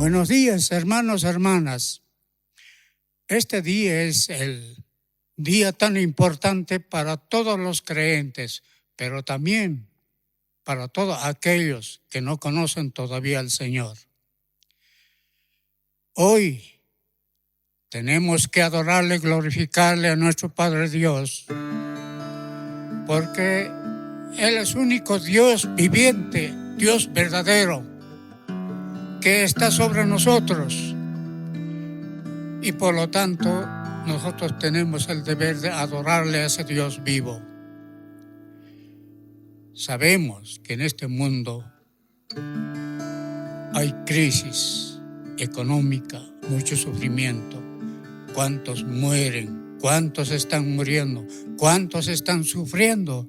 Buenos días, hermanos, hermanas. Este día es el día tan importante para todos los creyentes, pero también para todos aquellos que no conocen todavía al Señor. Hoy tenemos que adorarle, glorificarle a nuestro Padre Dios, porque Él es único Dios viviente, Dios verdadero, que está sobre nosotros. Y por lo tanto, nosotros tenemos el deber de adorarle a ese Dios vivo. Sabemos que en este mundo hay crisis económica, mucho sufrimiento. ¿Cuántos mueren? ¿Cuántos están muriendo? ¿Cuántos están sufriendo?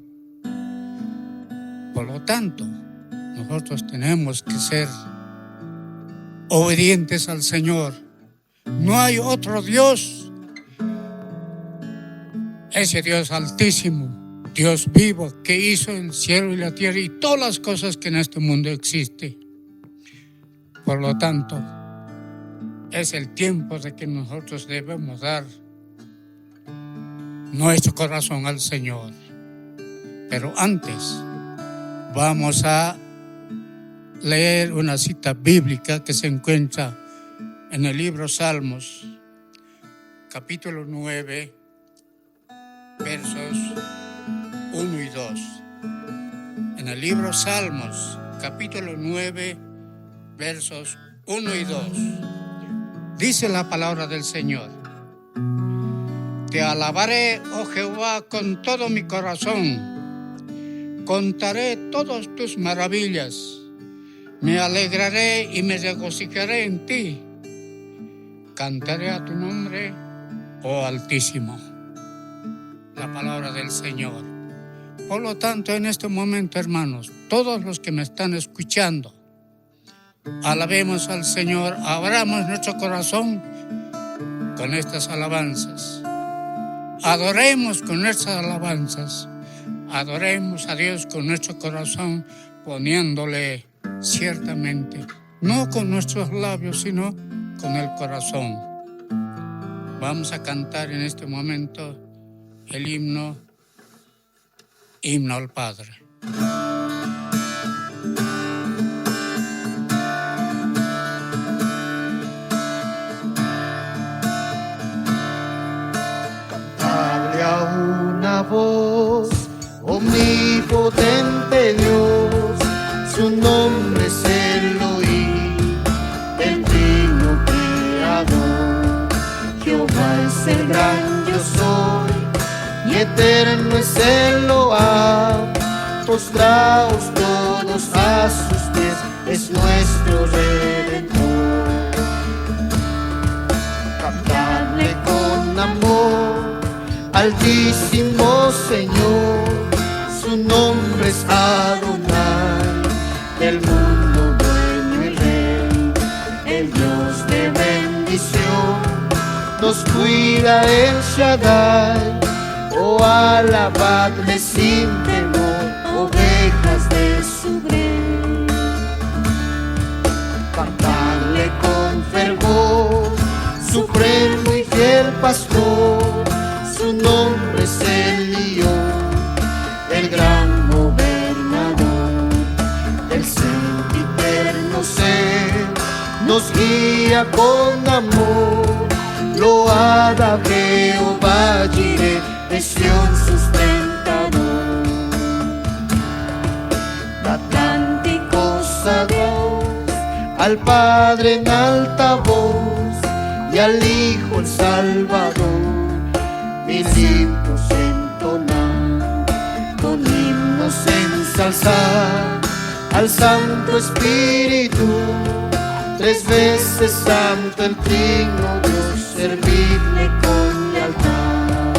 Por lo tanto, nosotros tenemos que ser obedientes al Señor. No hay otro Dios. Ese Dios altísimo, Dios vivo, que hizo el cielo y la tierra y todas las cosas que en este mundo existen. Por lo tanto, es el tiempo de que nosotros debemos dar nuestro corazón al Señor. Pero antes, vamos a leer una cita bíblica que se encuentra en el libro Salmos, capítulo 9, versos 1 y 2. En el libro Salmos, capítulo 9, versos 1 y 2. Dice la palabra del Señor: Te alabaré, oh Jehová, con todo mi corazón. Contaré todas tus maravillas. Me alegraré y me regocijaré en ti. Cantaré a tu nombre, oh Altísimo. La palabra del Señor. Por lo tanto, en este momento, hermanos, todos los que me están escuchando, alabemos al Señor, abramos nuestro corazón con estas alabanzas. Adoremos con nuestras alabanzas. Adoremos a Dios con nuestro corazón, poniéndole ciertamente, no con nuestros labios, sino con el corazón. Vamos a cantar en este momento el himno al Padre. Cantadle a una voz, omnipotente Dios, su nombre es Elohim, el trino creador. Jehová es el gran yo soy, y eterno es Elohim. Postraos todos a sus pies, es nuestro Redentor. Cantadle con amor, Altísimo Señor, su nombre es Adonai, del mundo dueño y rey, el Dios de bendición, nos cuida el Shaddai. Oh, alabadle sin temor, ovejas de su grey. Cantadle con fervor, supremo y fiel pastor, su nombre es Elión, el gran gobernador, el sempiterno ser, nos guía con amor. Load a Jehová Jireh, de Sión sustentador. Dad cánticos a Dios, al Padre en alta voz, y al Hijo el Salvador. Mil himnos entonar, con himnos ensalzar al Santo Espíritu. Tres veces santo el Trino Dios, servidle con lealtad.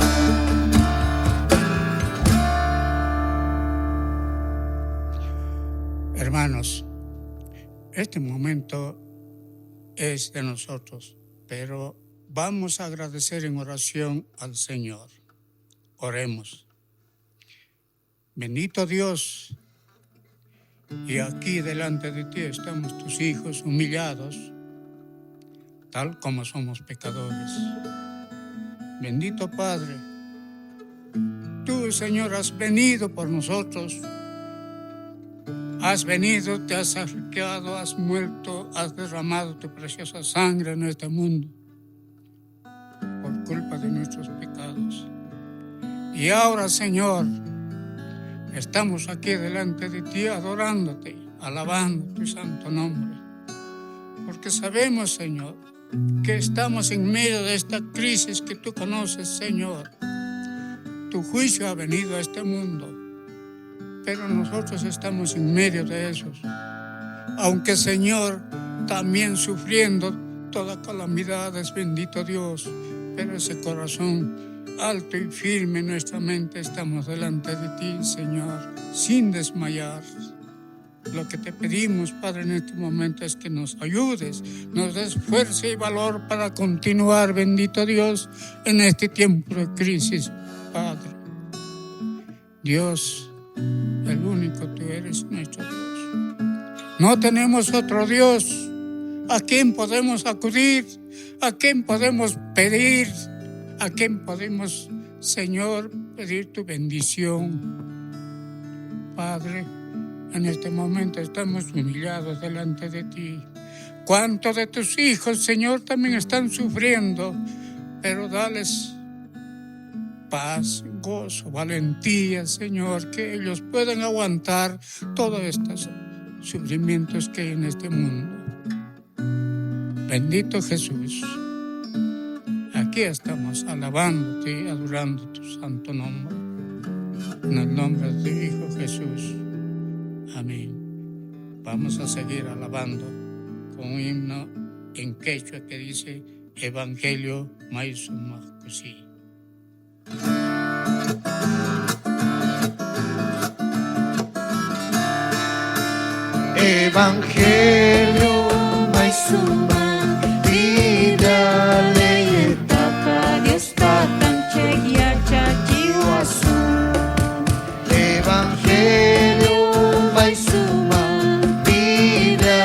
Hermanos, este momento es de nosotros, pero vamos a agradecer en oración al Señor. Oremos. Bendito Dios, y aquí delante de ti estamos tus hijos humillados, tal como somos pecadores. Bendito Padre, tú, Señor, has venido por nosotros. Has venido, te has sacrificado, has muerto, has derramado tu preciosa sangre en este mundo por culpa de nuestros pecados. Y ahora, Señor, estamos aquí delante de ti adorándote, alabando tu santo nombre. Porque sabemos, Señor, que estamos en medio de esta crisis que tú conoces, Señor. Tu juicio ha venido a este mundo, pero nosotros estamos en medio de esos. Aunque, Señor, también sufriendo toda calamidades, bendito Dios, pero ese corazón alto y firme en nuestra mente estamos delante de ti, Señor, sin desmayar. Lo que te pedimos, Padre, en este momento es que nos ayudes, nos des fuerza y valor para continuar, bendito Dios, en este tiempo de crisis, Padre. Dios, el único, tú eres nuestro Dios. No tenemos otro Dios a quien podemos acudir, a quien podemos pedir, a quien podemos, Señor, pedir tu bendición. Padre, en este momento estamos humillados delante de ti. ¿Cuántos de tus hijos, Señor, también están sufriendo? Pero dales paz, gozo, valentía, Señor, que ellos puedan aguantar todos estos sufrimientos que hay en este mundo. Bendito Jesús, aquí estamos alabándote, adorando tu santo nombre. En el nombre de tu Hijo Jesús. Amén. Vamos a seguir alabando con un himno en quechua que dice Evangelio Maisumahkusi. Evangelio Maisuma Vida Leyetaka Dios Tatan Chegya Chachiwasu. Evangelio Maisuma Vida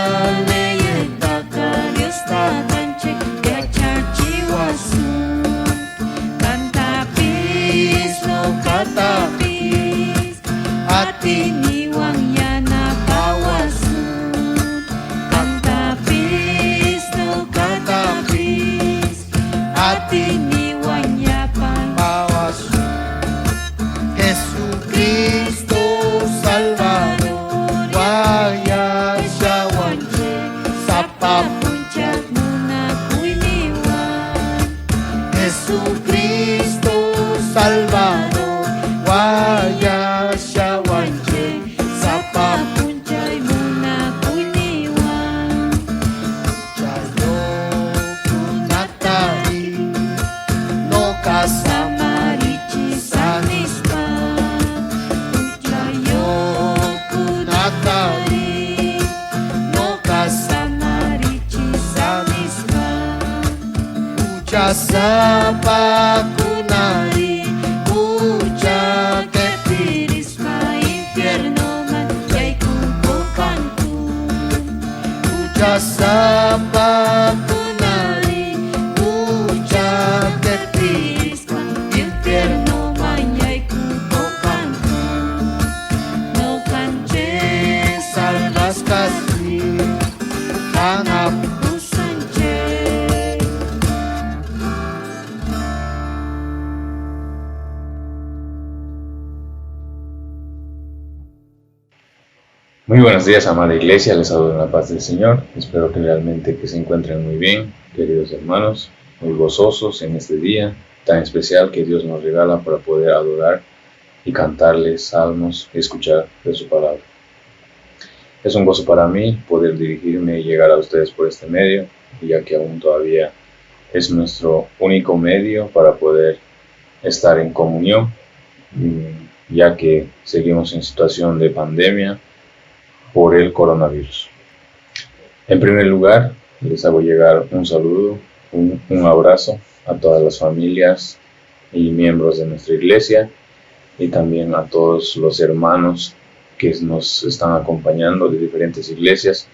Leyetaka Dios Tatan Chegya Chachiwasu. Kantapis no katapis atini wang yana kawasu. Kantapis no katapis atini wang yapan kawasu. Jesucristo Salvador waya syawanje sapapuncak nuna kuiniwan. Jesucristo Salvador waya syawanje sapapuncak nuna kuiniwan. Jayo kunatari no kasamarichi sanispa. Jayo kunatari no kasamarichi sanispa. Ucha sapa kunari ucha kepirisma infierno man yay kukukanku. Ucha sapa kunari ucha kepirisma infierno man yay kukukanku. No canche salvas casi hanap usanche. Muy buenos días, amada iglesia, les saludo en la paz del Señor. Espero que realmente que se encuentren muy bien, queridos hermanos, muy gozosos en este día tan especial que Dios nos regala para poder adorar y cantarles salmos y escuchar de su palabra. Es un gozo para mí poder dirigirme y llegar a ustedes por este medio, ya que aún todavía es nuestro único medio para poder estar en comunión, ya que seguimos en situación de pandemia por el coronavirus. En primer lugar, les hago llegar un saludo, un abrazo a todas las familias y miembros de nuestra iglesia y también a todos los hermanos que nos están acompañando de diferentes iglesias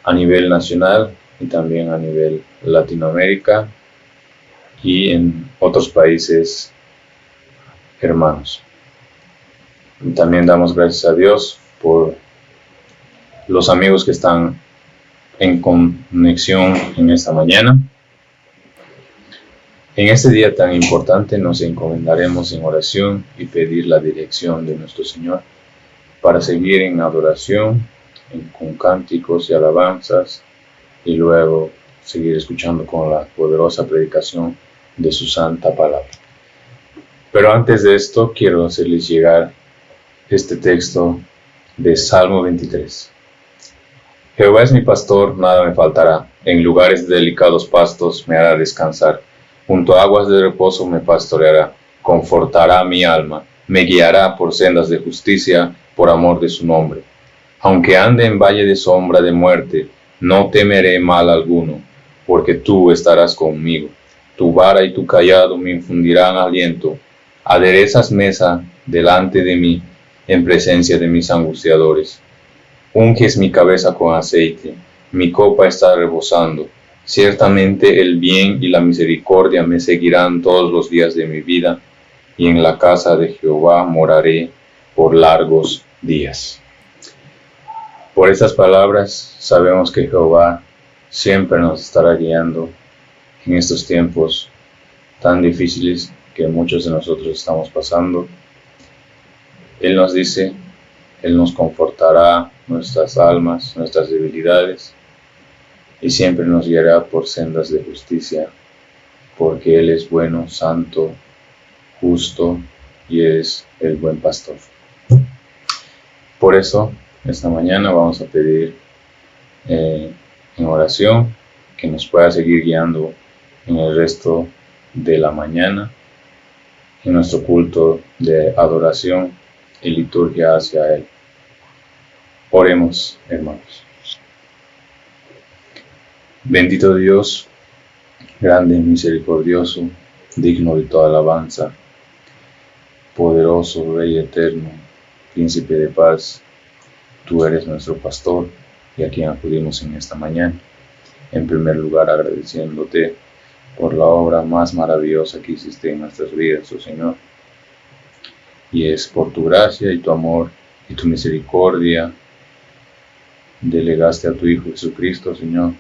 a nivel nacional y también a nivel Latinoamérica y en otros países hermanos. También damos gracias a Dios por los amigos que están en conexión en esta mañana. En este día tan importante nos encomendaremos en oración y pedir la dirección de nuestro Señor para seguir en adoración, con cánticos y alabanzas, y luego seguir escuchando con la poderosa predicación de su santa palabra. Pero antes de esto, quiero hacerles llegar este texto de Salmo 23. Jehová es mi pastor, nada me faltará. En lugares de delicados pastos me hará descansar. Junto a aguas de reposo me pastoreará. Confortará mi alma. Me guiará por sendas de justicia, por amor de su nombre. Aunque ande en valle de sombra de muerte, no temeré mal alguno, porque tú estarás conmigo. Tu vara y tu cayado me infundirán aliento. Aderezas mesa delante de mí, en presencia de mis angustiadores. Unges mi cabeza con aceite, mi copa está rebosando. Ciertamente el bien y la misericordia me seguirán todos los días de mi vida, y en la casa de Jehová moraré por largos días. Por estas palabras sabemos que Jehová siempre nos estará guiando en estos tiempos tan difíciles que muchos de nosotros estamos pasando. Él nos dice, Él nos confortará nuestras almas, nuestras debilidades, y siempre nos guiará por sendas de justicia, porque Él es bueno, santo, justo, y es el buen pastor. Por eso, esta mañana vamos a pedir en oración que nos pueda seguir guiando en el resto de la mañana, en nuestro culto de adoración y liturgia hacia Él. Oremos, hermanos. Bendito Dios, grande y misericordioso, digno de toda alabanza, poderoso Rey eterno, Príncipe de paz, tú eres nuestro pastor y a quien acudimos en esta mañana. En primer lugar, agradeciéndote por la obra más maravillosa que hiciste en nuestras vidas, oh Señor. Y es por tu gracia y tu amor y tu misericordia, delegaste a tu Hijo Jesucristo, Señor,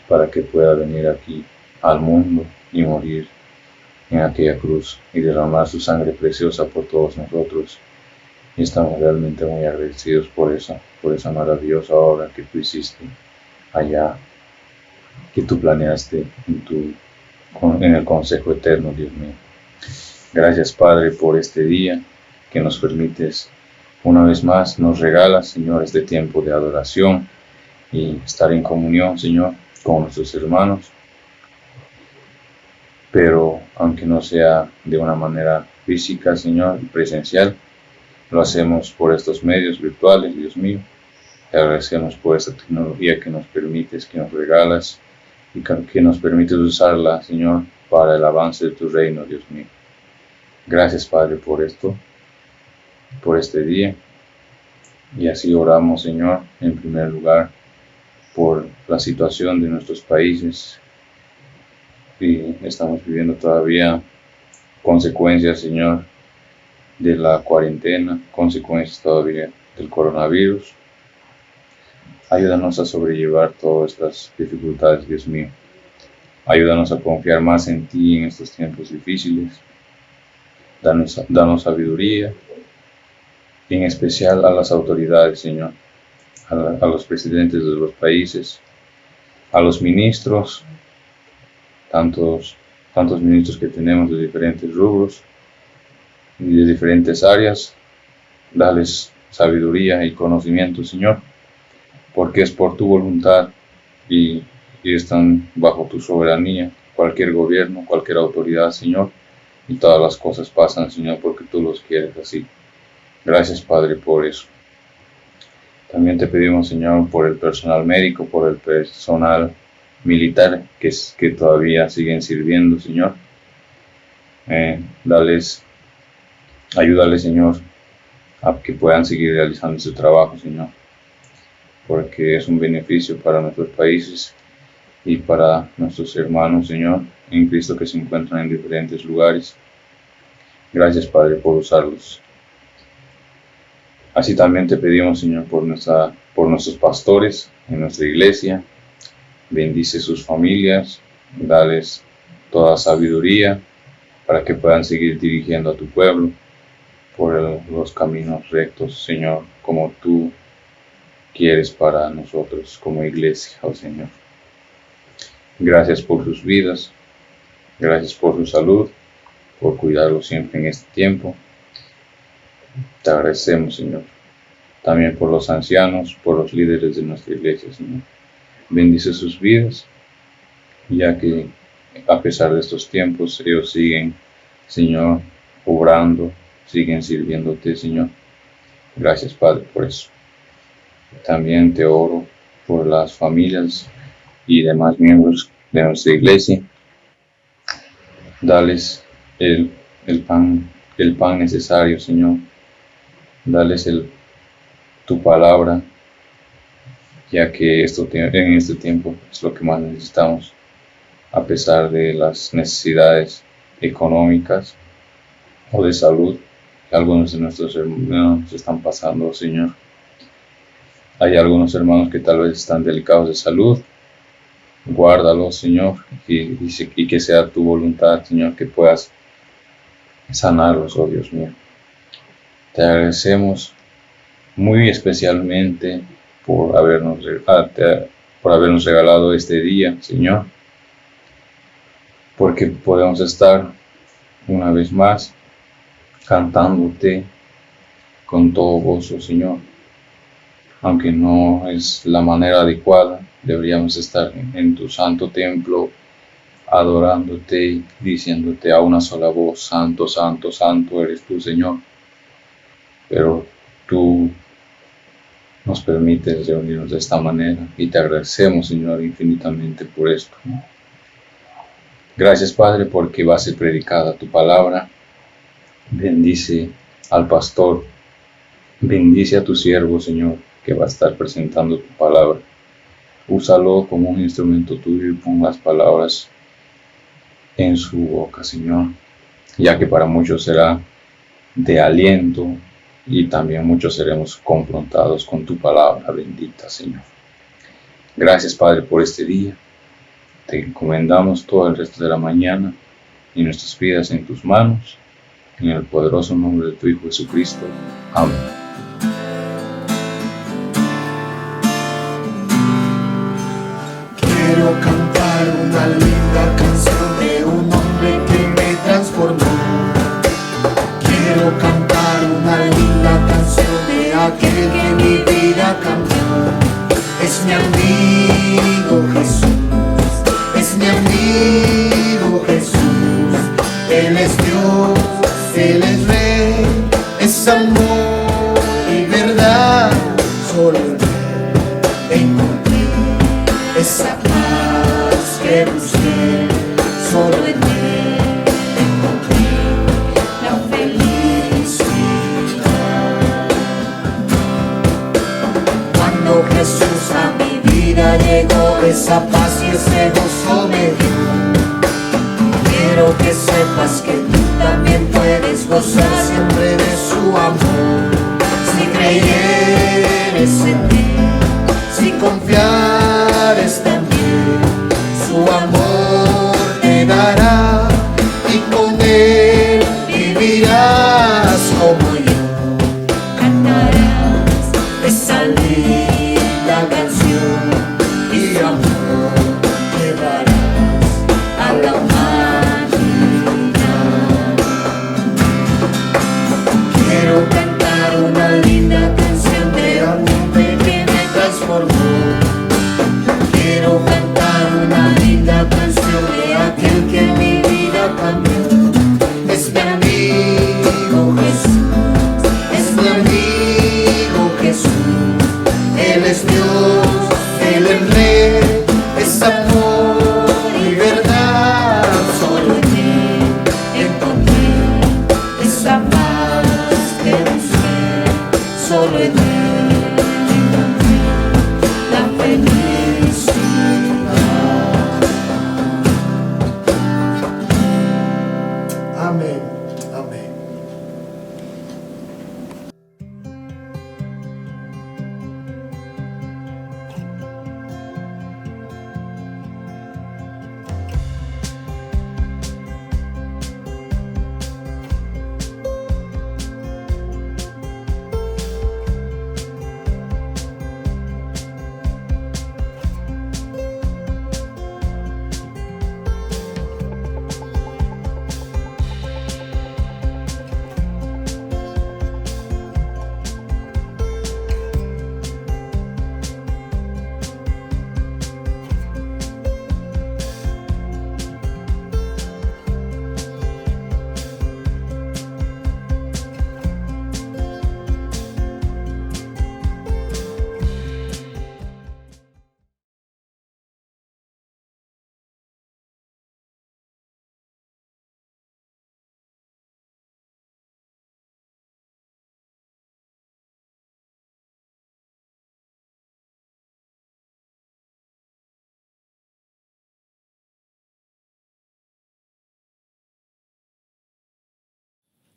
para que pueda venir aquí al mundo y morir en aquella cruz y derramar su sangre preciosa por todos nosotros. Y estamos realmente muy agradecidos por esa maravillosa obra que tú hiciste allá, que tú planeaste en el consejo eterno, Dios mío. Gracias, Padre, por este día que nos permites una vez más, nos regalas, Señor, este tiempo de adoración y estar en comunión, Señor, con nuestros hermanos. Pero aunque no sea de una manera física, Señor, presencial, lo hacemos por estos medios virtuales, Dios mío. Te agradecemos por esta tecnología que nos permites, que nos regalas y que nos permites usarla, Señor, para el avance de tu reino, Dios mío. Gracias, Padre, por esto, por este día. Y así oramos, Señor, en primer lugar, por la situación de nuestros países. Y estamos viviendo todavía consecuencias, Señor, de la cuarentena, consecuencias todavía del coronavirus. Ayúdanos a sobrellevar todas estas dificultades, Dios mío. Ayúdanos a confiar más en ti en estos tiempos difíciles. Danos sabiduría, y en especial a las autoridades, Señor, a los presidentes de los países, a los ministros, tantos ministros que tenemos de diferentes rubros y de diferentes áreas. Dales sabiduría y conocimiento, Señor, porque es por tu voluntad y están bajo tu soberanía cualquier gobierno, cualquier autoridad, Señor, y todas las cosas pasan, Señor, porque tú los quieres así. Gracias, Padre, por eso. También te pedimos, Señor, por el personal médico, por el personal militar que todavía siguen sirviendo, Señor. Ayúdales, Señor, a que puedan seguir realizando su trabajo, Señor, porque es un beneficio para nuestros países y para nuestros hermanos, Señor, en Cristo que se encuentran en diferentes lugares. Gracias, Padre, por usarlos. Así también te pedimos, Señor, por nuestros pastores en nuestra iglesia. Bendice sus familias, dales toda sabiduría para que puedan seguir dirigiendo a tu pueblo por los caminos rectos, Señor, como tú quieres para nosotros como iglesia, oh Señor. Gracias por sus vidas, gracias por su salud, por cuidarlos siempre en este tiempo. Te agradecemos, Señor, también por los ancianos, por los líderes de nuestra iglesia, Señor. Bendice sus vidas, ya que a pesar de estos tiempos, ellos siguen, Señor, obrando, siguen sirviéndote, Señor. Gracias, Padre, por eso. También te oro por las familias y demás miembros de nuestra iglesia. Dales el pan necesario, Señor. Dales tu palabra, ya que en este tiempo es lo que más necesitamos, a pesar de las necesidades económicas o de salud que algunos de nuestros hermanos están pasando, Señor. Hay algunos hermanos que tal vez están delicados de salud. Guárdalos, Señor, y que sea tu voluntad, Señor, que puedas sanarlos, oh Dios mío. Te agradecemos muy especialmente por habernos regalado este día, Señor, porque podemos estar una vez más cantándote con todo gozo, Señor. Aunque no es la manera adecuada, deberíamos estar en tu santo templo, adorándote y diciéndote a una sola voz: Santo, Santo, Santo eres tú, Señor. Pero tú nos permites reunirnos de esta manera y te agradecemos, Señor, infinitamente por esto. Gracias, Padre, porque va a ser predicada tu palabra. Bendice al pastor, bendice a tu siervo, Señor, que va a estar presentando tu palabra. Úsalo como un instrumento tuyo y pon las palabras en su boca, Señor, ya que para muchos será de aliento y también muchos seremos confrontados con tu palabra bendita, Señor. Gracias, Padre, por este día. Te encomendamos todo el resto de la mañana y nuestras vidas en tus manos, en el poderoso nombre de tu Hijo Jesucristo. Amén. Quiero cantar una linda canción de un hombre que me transformó. Quiero cantar una linda canción de aquel que mi vida cambió. Es mi amigo Jesús, es mi amigo Jesús. Él es Dios, Él es Rey, es amor y verdad. Solo en Él encontré esa paz que busqué. Solo en Él encontré la felicidad. Cuando Jesús a mi vida llegó, esa paz y ese gozo me dio. Quiero que sepas que tú también puedes gozar siempre de su amor. Si creyeres en Él, si confiares también, su amor te dará y con Él vivirás como yo. Cantarás esa linda canción y amor llevarás a la humanidad. Quiero cantar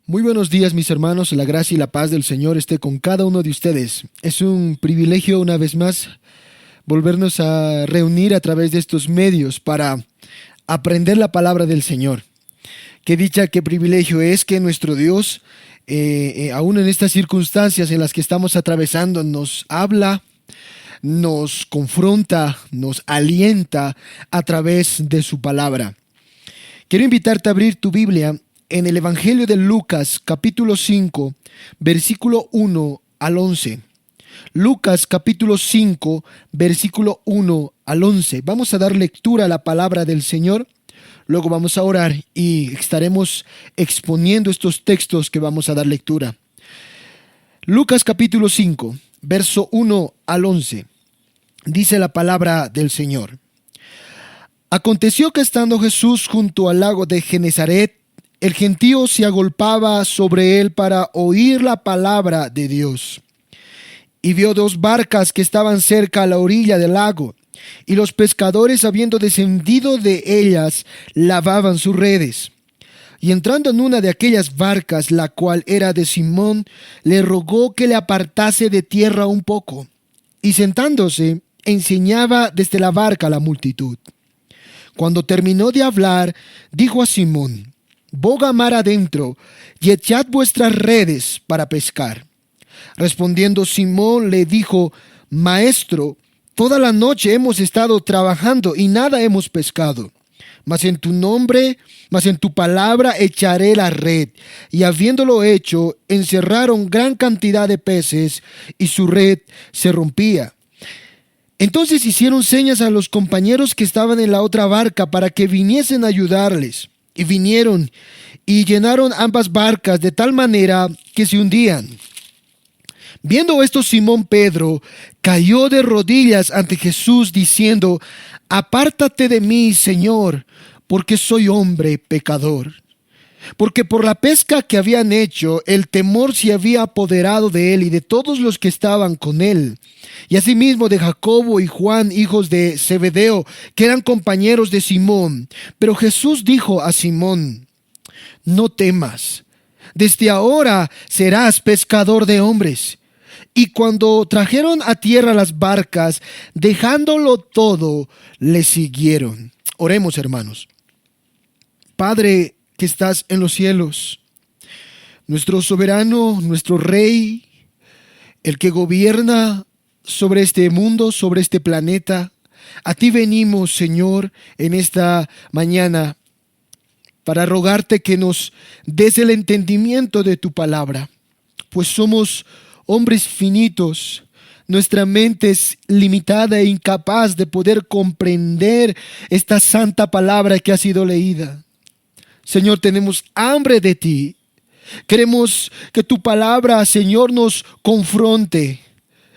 Muy buenos días, mis hermanos. La gracia y la paz del Señor esté con cada uno de ustedes. Es un privilegio una vez más volvernos a reunir a través de estos medios para aprender la palabra del Señor. Qué dicha, qué privilegio es que nuestro Dios, aún en estas circunstancias en las que estamos atravesando, nos habla, nos confronta, nos alienta a través de su palabra. Quiero invitarte a abrir tu Biblia en el Evangelio de Lucas, capítulo 5, versículo 1 al 11. Lucas, capítulo 5, versículo 1 al 11. Vamos a dar lectura a la palabra del Señor. Luego vamos a orar y estaremos exponiendo estos textos que vamos a dar lectura. Lucas, capítulo 5, verso 1 al 11. Dice la palabra del Señor. Aconteció que estando Jesús junto al lago de Genezaret, el gentío se agolpaba sobre él para oír la palabra de Dios. Y vio dos barcas que estaban cerca a la orilla del lago, y los pescadores, habiendo descendido de ellas, lavaban sus redes. Y entrando en una de aquellas barcas, la cual era de Simón, le rogó que le apartase de tierra un poco. Y sentándose, enseñaba desde la barca a la multitud. Cuando terminó de hablar, dijo a Simón: boga mar adentro, y echad vuestras redes para pescar. Respondiendo Simón le dijo: Maestro, toda la noche hemos estado trabajando y nada hemos pescado. Mas en tu palabra echaré la red. Y habiéndolo hecho, encerraron gran cantidad de peces, y su red se rompía. Entonces hicieron señas a los compañeros que estaban en la otra barca para que viniesen a ayudarles. Y vinieron y llenaron ambas barcas de tal manera que se hundían. Viendo esto, Simón Pedro cayó de rodillas ante Jesús diciendo: apártate de mí, Señor, porque soy hombre pecador. Porque por la pesca que habían hecho, el temor se había apoderado de él y de todos los que estaban con él. Y asimismo de Jacobo y Juan, hijos de Zebedeo, que eran compañeros de Simón. Pero Jesús dijo a Simón: no temas, desde ahora serás pescador de hombres. Y cuando trajeron a tierra las barcas, dejándolo todo, le siguieron. Oremos, hermanos. Padre que estás en los cielos, nuestro soberano, nuestro Rey, el que gobierna sobre este mundo, sobre este planeta, a ti venimos, Señor, en esta mañana para rogarte que nos des el entendimiento de tu palabra, pues somos hombres finitos. Nuestra mente es limitada e incapaz de poder comprender esta santa palabra que ha sido leída. Señor, tenemos hambre de ti. Queremos que tu palabra, Señor, nos confronte.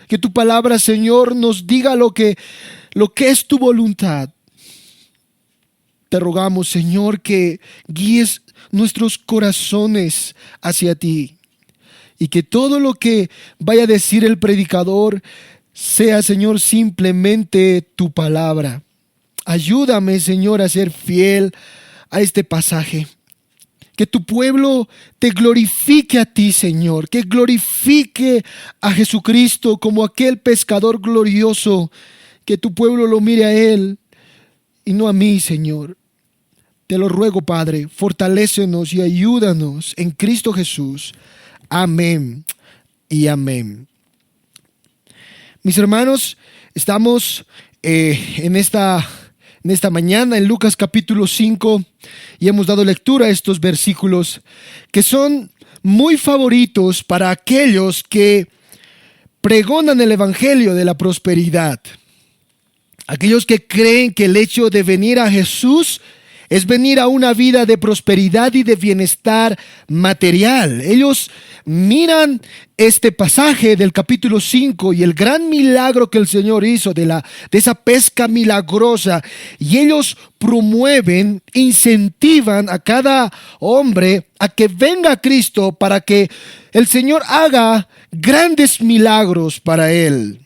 Que tu palabra, Señor, nos diga lo que es tu voluntad. Te rogamos, Señor, que guíes nuestros corazones hacia ti. Y que todo lo que vaya a decir el predicador sea, Señor, simplemente tu palabra. Ayúdame, Señor, a ser fiel a este pasaje. Que tu pueblo te glorifique a ti, Señor. Que glorifique a Jesucristo como aquel pescador glorioso. Que tu pueblo lo mire a Él y no a mí, Señor. Te lo ruego, Padre, fortalécenos y ayúdanos en Cristo Jesús. Amén y amén. Mis hermanos, estamos en esta mañana en Lucas capítulo 5 y hemos dado lectura a estos versículos que son muy favoritos para aquellos que pregonan el evangelio de la prosperidad. Aquellos que creen que el hecho de venir a Jesús es venir a una vida de prosperidad y de bienestar material. Ellos miran este pasaje del capítulo 5 y el gran milagro que el Señor hizo de esa pesca milagrosa, y ellos promueven, incentivan a cada hombre a que venga a Cristo para que el Señor haga grandes milagros para él.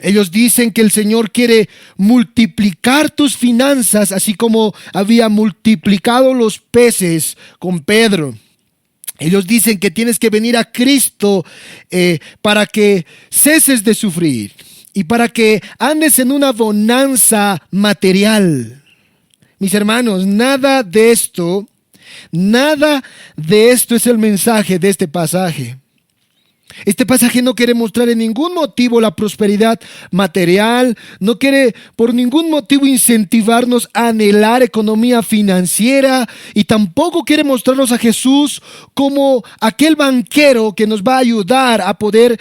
Ellos dicen que el Señor quiere multiplicar tus finanzas, así como había multiplicado los peces con Pedro. Ellos dicen que tienes que venir a Cristo para que ceses de sufrir y para que andes en una bonanza material. Mis hermanos, nada de esto es el mensaje de este pasaje. Este pasaje no quiere mostrar en ningún motivo la prosperidad material, no quiere por ningún motivo incentivarnos a anhelar economía financiera y tampoco quiere mostrarnos a Jesús como aquel banquero que nos va a ayudar a poder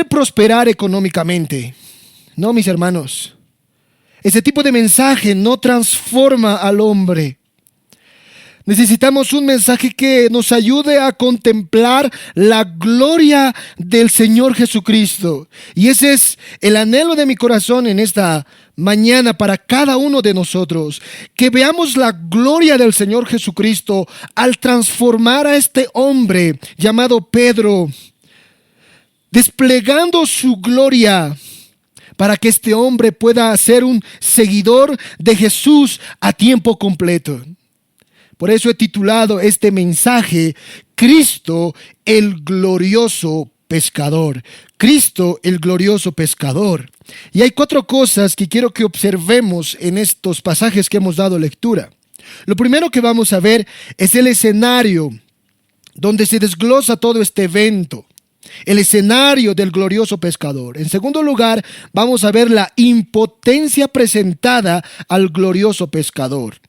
prosperar económicamente. No, mis hermanos, ese tipo de mensaje no transforma al hombre. Necesitamos un mensaje que nos ayude a contemplar la gloria del Señor Jesucristo. Y ese es el anhelo de mi corazón en esta mañana para cada uno de nosotros. Que veamos la gloria del Señor Jesucristo al transformar a este hombre llamado Pedro, desplegando su gloria para que este hombre pueda ser un seguidor de Jesús a tiempo completo. Por eso he titulado este mensaje, Cristo el glorioso pescador. Cristo el glorioso pescador. Y hay 4 cosas que quiero que observemos en estos pasajes que hemos dado lectura. Lo primero que vamos a ver es el escenario donde se desglosa todo este evento. El escenario del glorioso pescador. En segundo lugar, vamos a ver la impotencia presentada al glorioso pescador.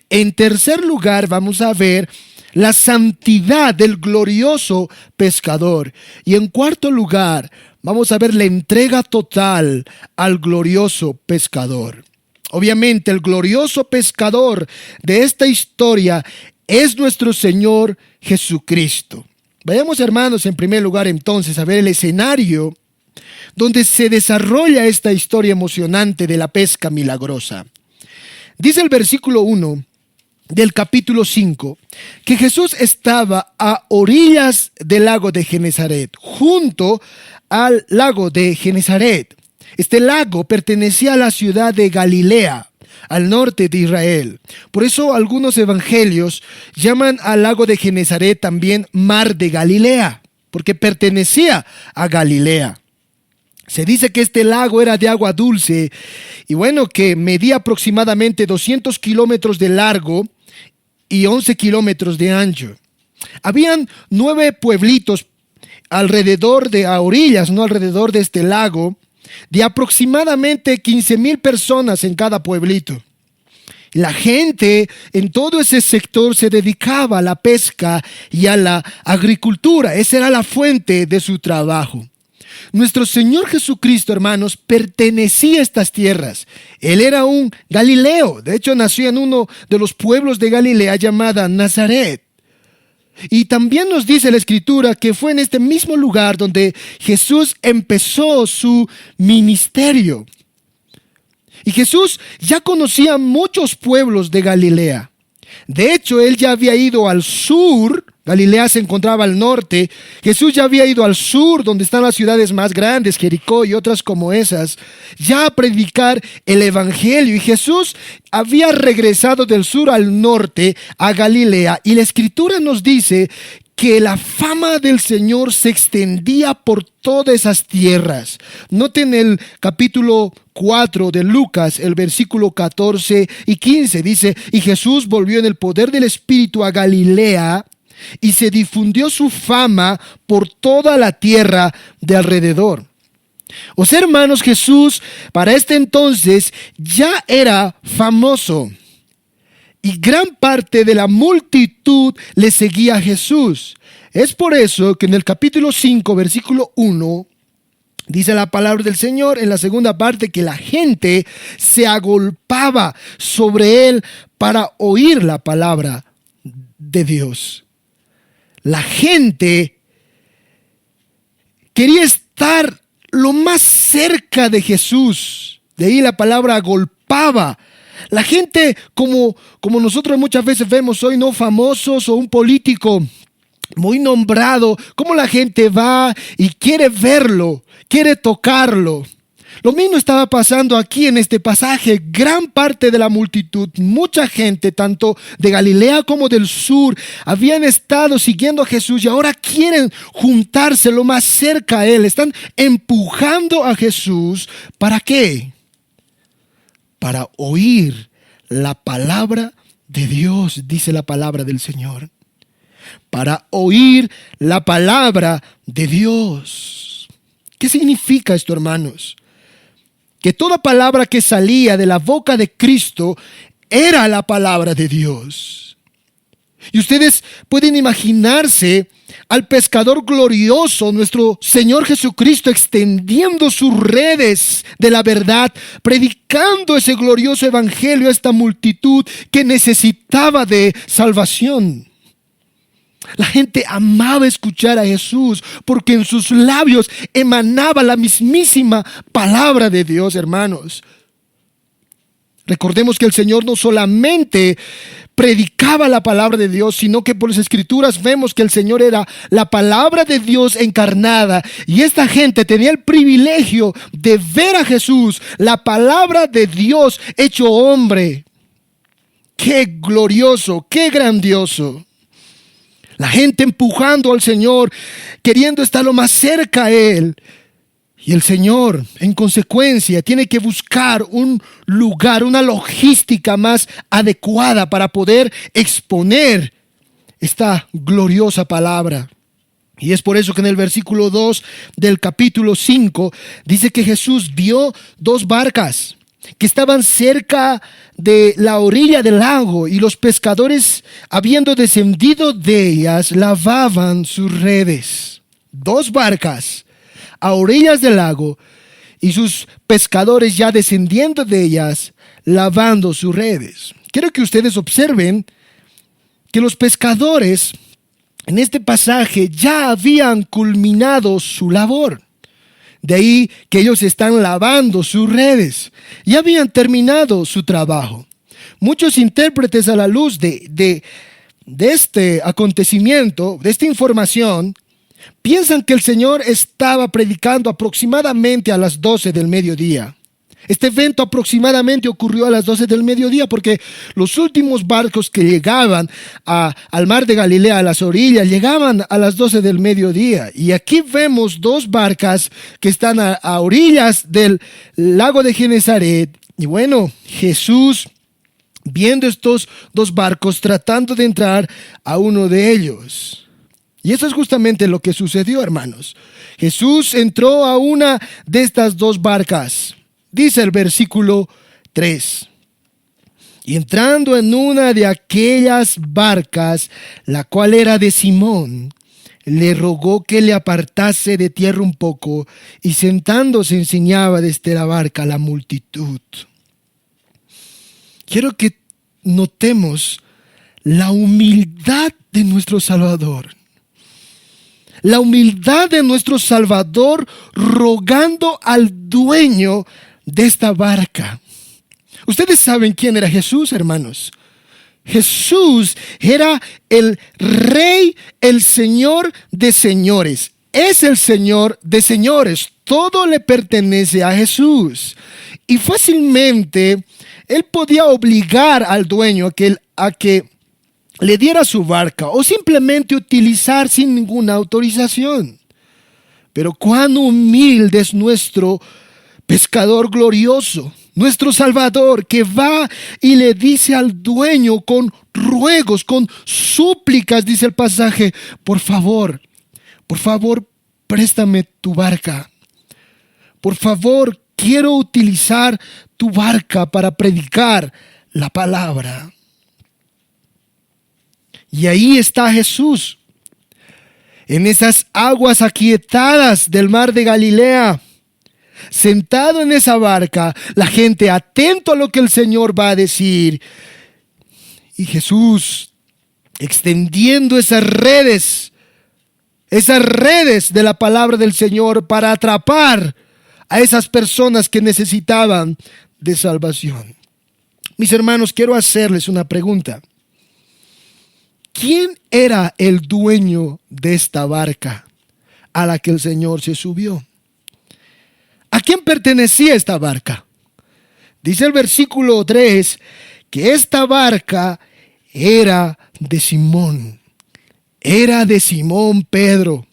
En tercer lugar, vamos a ver la santidad del glorioso pescador. Y en cuarto lugar, vamos a ver la entrega total al glorioso pescador. Obviamente, el glorioso pescador de esta historia es nuestro Señor Jesucristo. Vayamos, hermanos, en primer lugar entonces a ver el escenario donde se desarrolla esta historia emocionante de la pesca milagrosa. Dice el versículo 1 del capítulo 5 que Jesús estaba a orillas del lago de Genesaret, junto al lago de Genesaret. Este lago pertenecía a la ciudad de Galilea, al norte de Israel. Por eso algunos evangelios llaman al lago de Genesaret también Mar de Galilea, porque pertenecía a Galilea. Se dice que este lago era de agua dulce y bueno, que medía aproximadamente 200 kilómetros de largo y 11 kilómetros de ancho. Habían 9 pueblitos alrededor de este lago, de aproximadamente 15,000 personas en cada pueblito. La gente en todo ese sector se dedicaba a la pesca y a la agricultura. Esa era la fuente de su trabajo. Nuestro Señor Jesucristo, hermanos, pertenecía a estas tierras. Él era un galileo. De hecho, nació en uno de los pueblos de Galilea llamada Nazaret. Y también nos dice la Escritura que fue en este mismo lugar donde Jesús empezó su ministerio. Y Jesús ya conocía muchos pueblos de Galilea. De hecho, él ya había ido al sur. Galilea se encontraba al norte. Jesús ya había ido al sur, donde están las ciudades más grandes, Jericó y otras como esas, ya a predicar el evangelio. Y Jesús había regresado del sur al norte, a Galilea. Y la Escritura nos dice que la fama del Señor se extendía por todas esas tierras. Noten el capítulo 4 de Lucas, el versículo 14 y 15. Dice, y Jesús volvió en el poder del Espíritu a Galilea, y se difundió su fama por toda la tierra de alrededor. O sea, hermanos, Jesús para este entonces ya era famoso. Y gran parte de la multitud le seguía a Jesús. Es por eso que en el capítulo 5, versículo 1, dice la palabra del Señor en la segunda parte que la gente se agolpaba sobre él para oír la palabra de Dios. La gente quería estar lo más cerca de Jesús. De ahí la palabra agolpaba. La gente, como nosotros muchas veces vemos hoy, no famosos o un político muy nombrado, como la gente va y quiere verlo, quiere tocarlo. Lo mismo estaba pasando aquí en este pasaje. Gran parte de la multitud, mucha gente, tanto de Galilea como del sur, habían estado siguiendo a Jesús y ahora quieren juntarse lo más cerca a Él. Están empujando a Jesús. ¿Para qué? Para oír la palabra de Dios, dice la palabra del Señor. Para oír la palabra de Dios. ¿Qué significa esto, hermanos? Que toda palabra que salía de la boca de Cristo era la palabra de Dios. Y ustedes pueden imaginarse al pescador glorioso, nuestro Señor Jesucristo, extendiendo sus redes de la verdad, predicando ese glorioso evangelio a esta multitud que necesitaba de salvación. La gente amaba escuchar a Jesús porque en sus labios emanaba la mismísima palabra de Dios, hermanos. Recordemos que el Señor no solamente predicaba la palabra de Dios, sino que por las Escrituras vemos que el Señor era la palabra de Dios encarnada. Y esta gente tenía el privilegio de ver a Jesús, la palabra de Dios hecho hombre. ¡Qué glorioso, qué grandioso! La gente empujando al Señor, queriendo estar lo más cerca a Él. Y el Señor, en consecuencia, tiene que buscar un lugar, una logística más adecuada para poder exponer esta gloriosa palabra. Y es por eso que en el versículo 2 del capítulo 5 dice que Jesús vio 2 barcas que estaban cerca de la orilla del lago, y los pescadores, habiendo descendido de ellas, lavaban sus redes. 2 barcas a orillas del lago, y sus pescadores ya descendiendo de ellas, lavando sus redes. Quiero que ustedes observen que los pescadores en este pasaje ya habían culminado su labor. De ahí que ellos están lavando sus redes. Ya habían terminado su trabajo. Muchos intérpretes, a la luz de este acontecimiento, de esta información, piensan que el Señor estaba predicando aproximadamente a las 12 del mediodía. Este evento aproximadamente ocurrió a las 12 del mediodía porque los últimos barcos que llegaban al mar de Galilea, a las orillas, llegaban a las 12 del mediodía. Y aquí vemos 2 barcas que están a orillas del lago de Genesaret. Y bueno, Jesús, viendo estos 2 barcos, tratando de entrar a uno de ellos. Y eso es justamente lo que sucedió, hermanos. Jesús entró a una de estas 2 barcas. Dice el versículo 3. Y entrando en una de aquellas barcas, la cual era de Simón, le rogó que le apartase de tierra un poco, y sentándose enseñaba desde la barca a la multitud. Quiero que notemos la humildad de nuestro Salvador. La humildad de nuestro Salvador rogando al dueño de esta barca. Ustedes saben quién era Jesús, hermanos. Jesús era el Rey, el Señor de señores. Es el Señor de señores. Todo le pertenece a Jesús. Y fácilmente Él podía obligar al dueño a que le diera su barca o simplemente utilizar sin ninguna autorización. Pero cuán humilde es nuestro pescador glorioso, nuestro Salvador, que va y le dice al dueño con ruegos, con súplicas, dice el pasaje: por favor, préstame tu barca. Por favor, quiero utilizar tu barca para predicar la palabra. Y ahí está Jesús, en esas aguas aquietadas del mar de Galilea, sentado en esa barca, la gente atento a lo que el Señor va a decir. Y Jesús extendiendo esas redes de la palabra del Señor para atrapar a esas personas que necesitaban de salvación. Mis hermanos, quiero hacerles una pregunta. ¿Quién era el dueño de esta barca a la que el Señor se subió? ¿A quién pertenecía esta barca? Dice el versículo 3 que esta barca era de Simón. Era de Simón Pedro.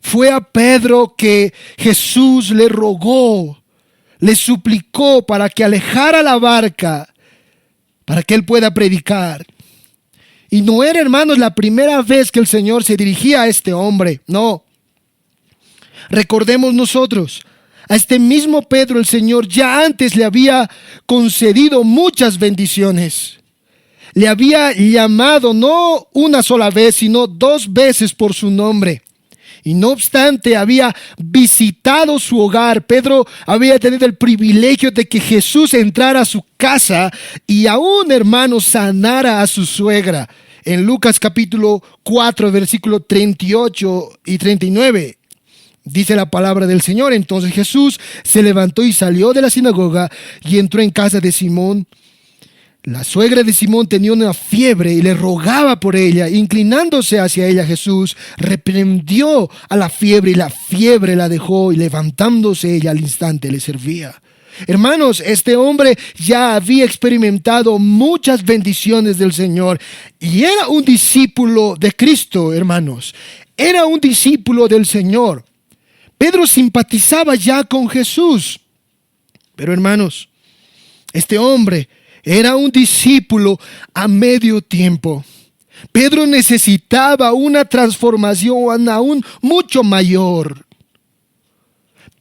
Fue a Pedro que Jesús le rogó, le suplicó para que alejara la barca, para que él pueda predicar. Y no era, hermanos, la primera vez que el Señor se dirigía a este hombre. No. Recordemos nosotros, a este mismo Pedro el Señor ya antes le había concedido muchas bendiciones. Le había llamado no una sola vez, sino 2 veces por su nombre. Y no obstante, había visitado su hogar. Pedro había tenido el privilegio de que Jesús entrara a su casa y aún, hermanos, sanara a su suegra. En Lucas capítulo 4, versículo 38 y 39. Dice la palabra del Señor: entonces Jesús se levantó y salió de la sinagoga y entró en casa de Simón. La suegra de Simón tenía una fiebre y le rogaba por ella. Inclinándose hacia ella, Jesús reprendió a la fiebre y la fiebre la dejó, y levantándose ella al instante le servía. Hermanos, este hombre ya había experimentado muchas bendiciones del Señor y era un discípulo de Cristo, hermanos. Era un discípulo del Señor. Pedro simpatizaba ya con Jesús. Pero, hermanos, este hombre era un discípulo a medio tiempo. Pedro necesitaba una transformación aún mucho mayor.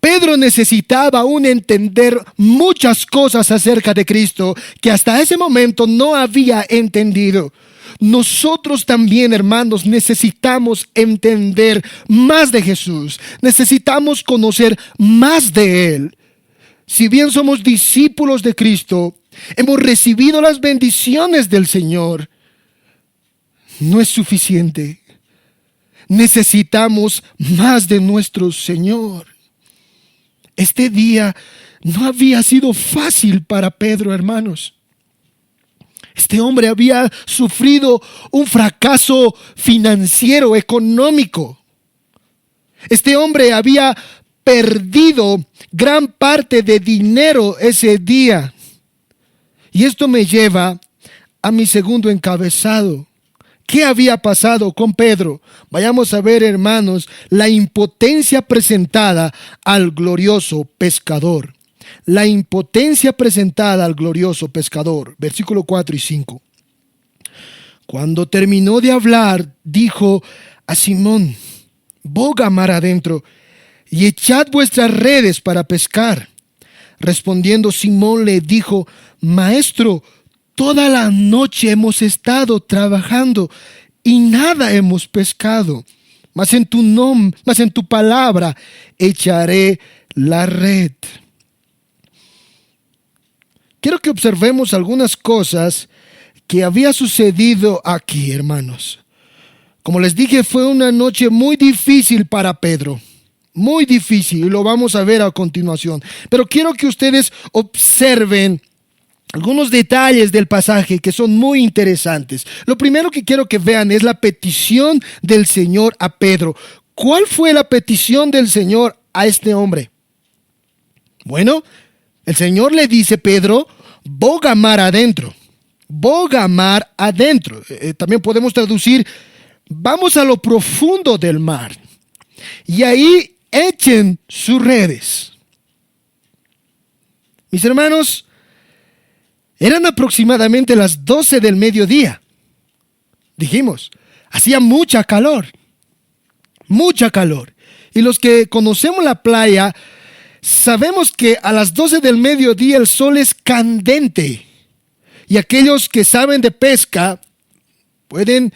Pedro necesitaba aún entender muchas cosas acerca de Cristo que hasta ese momento no había entendido. Nosotros también, hermanos, necesitamos entender más de Jesús. Necesitamos conocer más de Él. Si bien somos discípulos de Cristo, hemos recibido las bendiciones del Señor, no es suficiente. Necesitamos más de nuestro Señor. Este día no había sido fácil para Pedro, hermanos. Este hombre había sufrido un fracaso financiero, económico. Este hombre había perdido gran parte de dinero ese día. Y esto me lleva a mi segundo encabezado. ¿Qué había pasado con Pedro? Vayamos a ver, hermanos, la impotencia presentada al glorioso pescador. La impotencia presentada al glorioso pescador. Versículo 4 y 5. Cuando terminó de hablar, dijo a Simón: boga mar adentro y echad vuestras redes para pescar. Respondiendo Simón le dijo: Maestro, toda la noche hemos estado trabajando y nada hemos pescado, mas en tu palabra echaré la red. Quiero que observemos algunas cosas que había sucedido aquí, hermanos. Como les dije, fue una noche muy difícil para Pedro. Muy difícil, y lo vamos a ver a continuación. Pero quiero que ustedes observen algunos detalles del pasaje que son muy interesantes. Lo primero que quiero que vean es la petición del Señor a Pedro. ¿Cuál fue la petición del Señor a este hombre? Bueno, el Señor le dice: Pedro, boga mar adentro. Boga mar adentro. También podemos traducir: vamos a lo profundo del mar. Y ahí echen sus redes. Mis hermanos, eran aproximadamente las 12 del mediodía. Dijimos, hacía mucha calor. Mucha calor. Y los que conocemos la playa, sabemos que a las 12 del mediodía el sol es candente. Y aquellos que saben de pesca pueden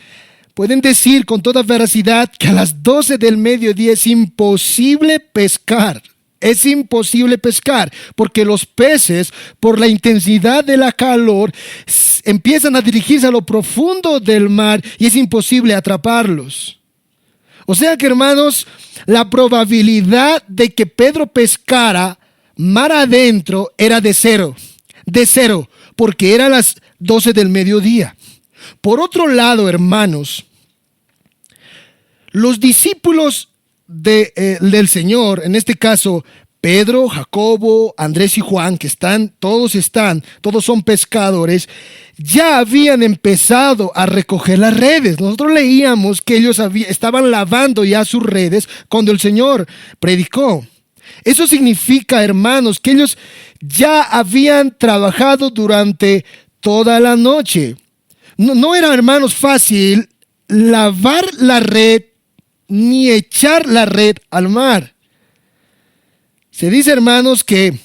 decir con toda veracidad que a las 12 del mediodía es imposible pescar. Es imposible pescar porque los peces, por la intensidad de la calor, empiezan a dirigirse a lo profundo del mar y es imposible atraparlos. O sea que, hermanos, la probabilidad de que Pedro pescara mar adentro era de cero, porque eran las 12 del mediodía. Por otro lado, hermanos, los discípulos del Señor, en este caso Pedro, Jacobo, Andrés y Juan, todos son pescadores, ya habían empezado a recoger las redes. Nosotros leíamos que ellos estaban lavando ya sus redes cuando el Señor predicó. Eso significa, hermanos, que ellos ya habían trabajado durante toda la noche. No era, hermanos, fácil lavar la red ni echar la red al mar. Se dice, hermanos, que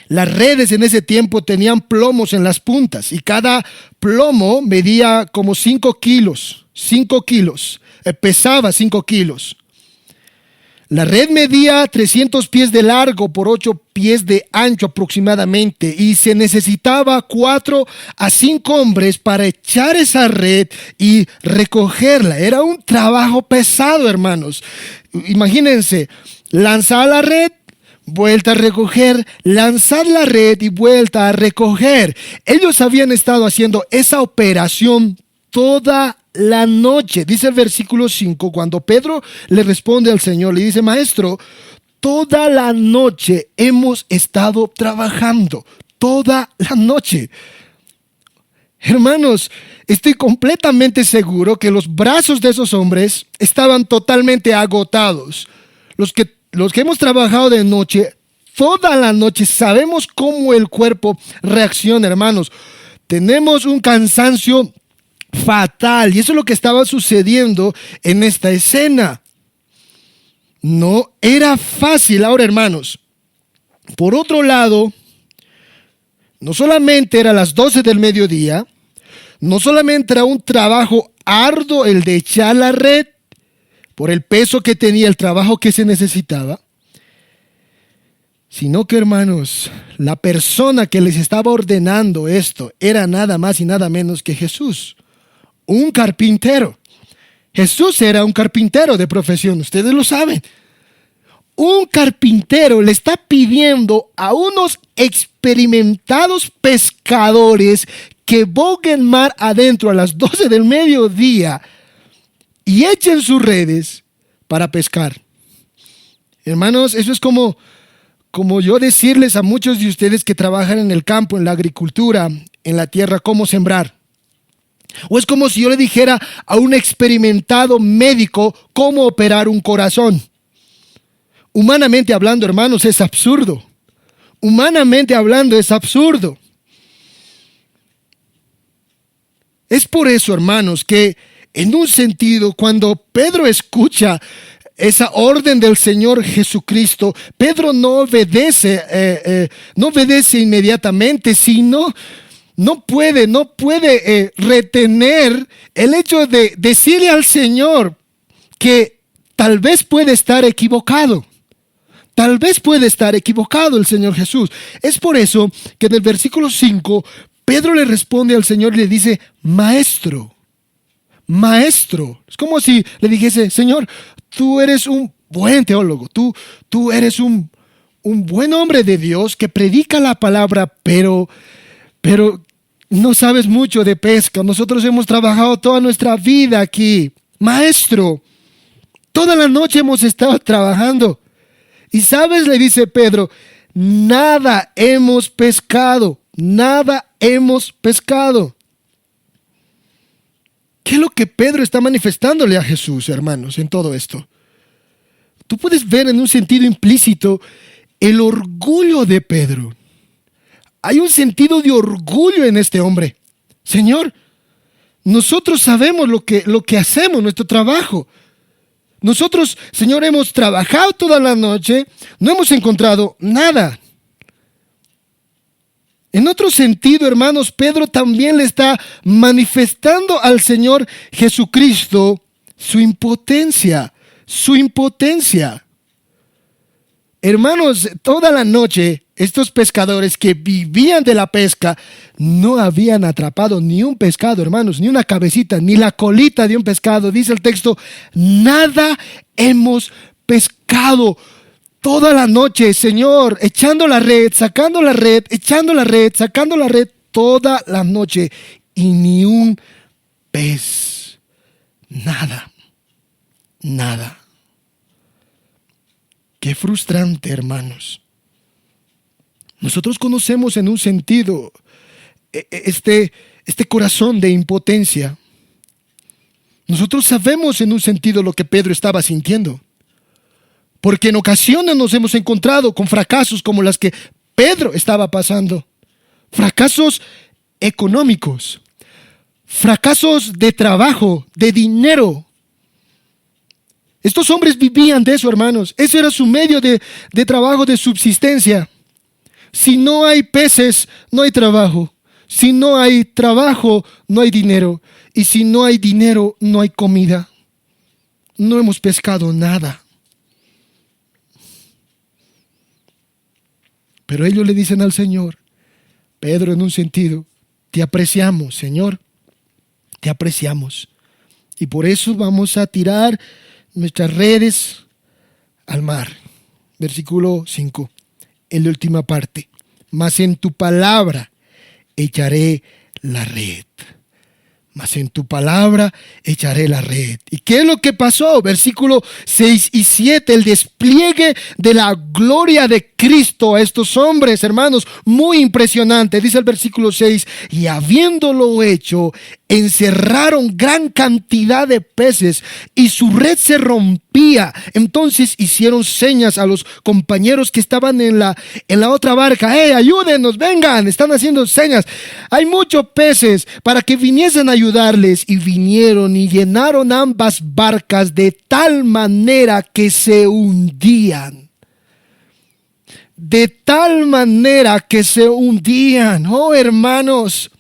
las redes en ese tiempo tenían plomos en las puntas y cada plomo medía como 5 kilos. Pesaba 5 kilos. La red medía 300 pies de largo por 8 pies de ancho aproximadamente y se necesitaba 4 a 5 hombres para echar esa red y recogerla. Era un trabajo pesado, hermanos. Imagínense, lanzar la red, vuelta a recoger, lanzar la red y vuelta a recoger. Ellos habían estado haciendo esa operación toda la noche. Dice el versículo 5, cuando Pedro le responde al Señor, le dice: Maestro, toda la noche hemos estado trabajando, toda la noche. Hermanos, estoy completamente seguro que los brazos de esos hombres estaban totalmente agotados. Los que hemos trabajado de noche, toda la noche, sabemos cómo el cuerpo reacciona, hermanos. Tenemos un cansancio fatal, y eso es lo que estaba sucediendo en esta escena. No era fácil. Ahora, hermanos, por otro lado, no solamente era las 12 del mediodía, no solamente era un trabajo arduo el de echar la red, por el peso que tenía el trabajo que se necesitaba, sino que, hermanos, la persona que les estaba ordenando esto era nada más y nada menos que Jesús, un carpintero. Jesús era un carpintero de profesión, ustedes lo saben. Un carpintero le está pidiendo a unos experimentados pescadores que boguen mar adentro a las 12 del mediodía y echen sus redes para pescar. Hermanos, eso es como yo decirles a muchos de ustedes que trabajan en el campo, en la agricultura, en la tierra, cómo sembrar. O es como si yo le dijera a un experimentado médico cómo operar un corazón. Humanamente hablando, hermanos, es absurdo. Humanamente hablando es absurdo. Es por eso, hermanos, que en un sentido, cuando Pedro escucha esa orden del Señor Jesucristo, Pedro no obedece inmediatamente, sino no puede retener el hecho de decirle al Señor que tal vez puede estar equivocado. Tal vez puede estar equivocado el Señor Jesús. Es por eso que en el versículo 5, Pedro le responde al Señor y le dice: Maestro. Es como si le dijese: Señor, tú eres un buen teólogo, tú eres un buen hombre de Dios que predica la palabra, pero no sabes mucho de pesca. Nosotros hemos trabajado toda nuestra vida aquí. Maestro, toda la noche hemos estado trabajando. Y sabes, le dice Pedro, nada hemos pescado. ¿Qué es lo que Pedro está manifestándole a Jesús, hermanos, en todo esto? Tú puedes ver en un sentido implícito el orgullo de Pedro. Hay un sentido de orgullo en este hombre. Señor, nosotros sabemos lo que hacemos, nuestro trabajo. Nosotros, Señor, hemos trabajado toda la noche, no hemos encontrado nada. En otro sentido, hermanos, Pedro también le está manifestando al Señor Jesucristo su impotencia. Hermanos, toda la noche estos pescadores que vivían de la pesca no habían atrapado ni un pescado, hermanos, ni una cabecita, ni la colita de un pescado. Dice el texto: nada hemos pescado. Toda la noche, Señor, echando la red, sacando la red, echando la red, sacando la red, toda la noche, y ni un pez. Nada. Qué frustrante, hermanos. Nosotros conocemos en un sentido este corazón de impotencia. Nosotros sabemos en un sentido lo que Pedro estaba sintiendo. Porque en ocasiones nos hemos encontrado con fracasos como las que Pedro estaba pasando. Fracasos económicos, fracasos de trabajo, de dinero. Estos hombres vivían de eso, hermanos. Ese era su medio de trabajo, de subsistencia. Si no hay peces, no hay trabajo. Si no hay trabajo, no hay dinero. Y si no hay dinero, no hay comida. No hemos pescado nada. Pero ellos le dicen al Señor, Pedro, en un sentido, te apreciamos, Señor, te apreciamos. Y por eso vamos a tirar nuestras redes al mar. Versículo 5, en la última parte. Mas en tu palabra echaré la red. Mas en tu palabra echaré la red. ¿Y qué es lo que pasó? Versículo 6 y 7, el despliegue de la gloria de Cristo a estos hombres, hermanos, muy impresionante. Dice el versículo 6, y habiéndolo hecho, encerraron gran cantidad de peces y su red se rompía. Entonces hicieron señas a los compañeros que estaban en la otra barca. Ayúdenos, vengan, están haciendo señas. Hay muchos peces, para que viniesen a ayudarles. Y vinieron y llenaron ambas barcas de tal manera que se hundían. De tal manera que se hundían. Oh, hermanos,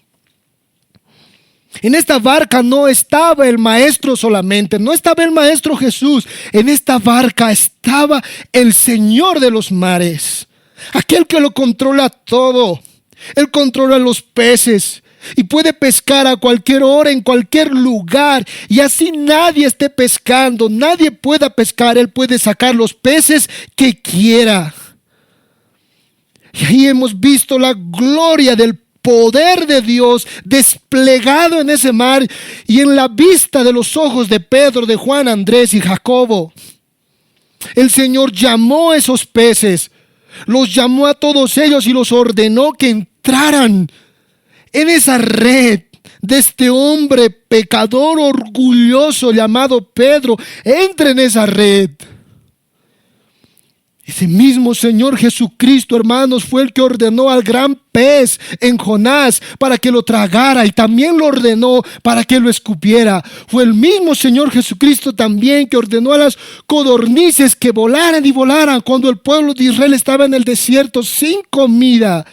en esta barca no estaba el maestro solamente, no estaba el maestro Jesús. En esta barca estaba el Señor de los mares, aquel que lo controla todo. Él controla los peces y puede pescar a cualquier hora, en cualquier lugar. Y así nadie esté pescando, nadie pueda pescar, Él puede sacar los peces que quiera. Y ahí hemos visto la gloria del poder de Dios desplegado en ese mar y en la vista de los ojos de Pedro, de Juan, Andrés y Jacobo. El Señor llamó a esos peces, los llamó a todos ellos y los ordenó que entraran en esa red de este hombre pecador orgulloso llamado Pedro. Entra en esa red. Ese mismo Señor Jesucristo, hermanos, fue el que ordenó al gran pez en Jonás para que lo tragara, y también lo ordenó para que lo escupiera. Fue el mismo Señor Jesucristo también que ordenó a las codornices que volaran y volaran cuando el pueblo de Israel estaba en el desierto sin comida,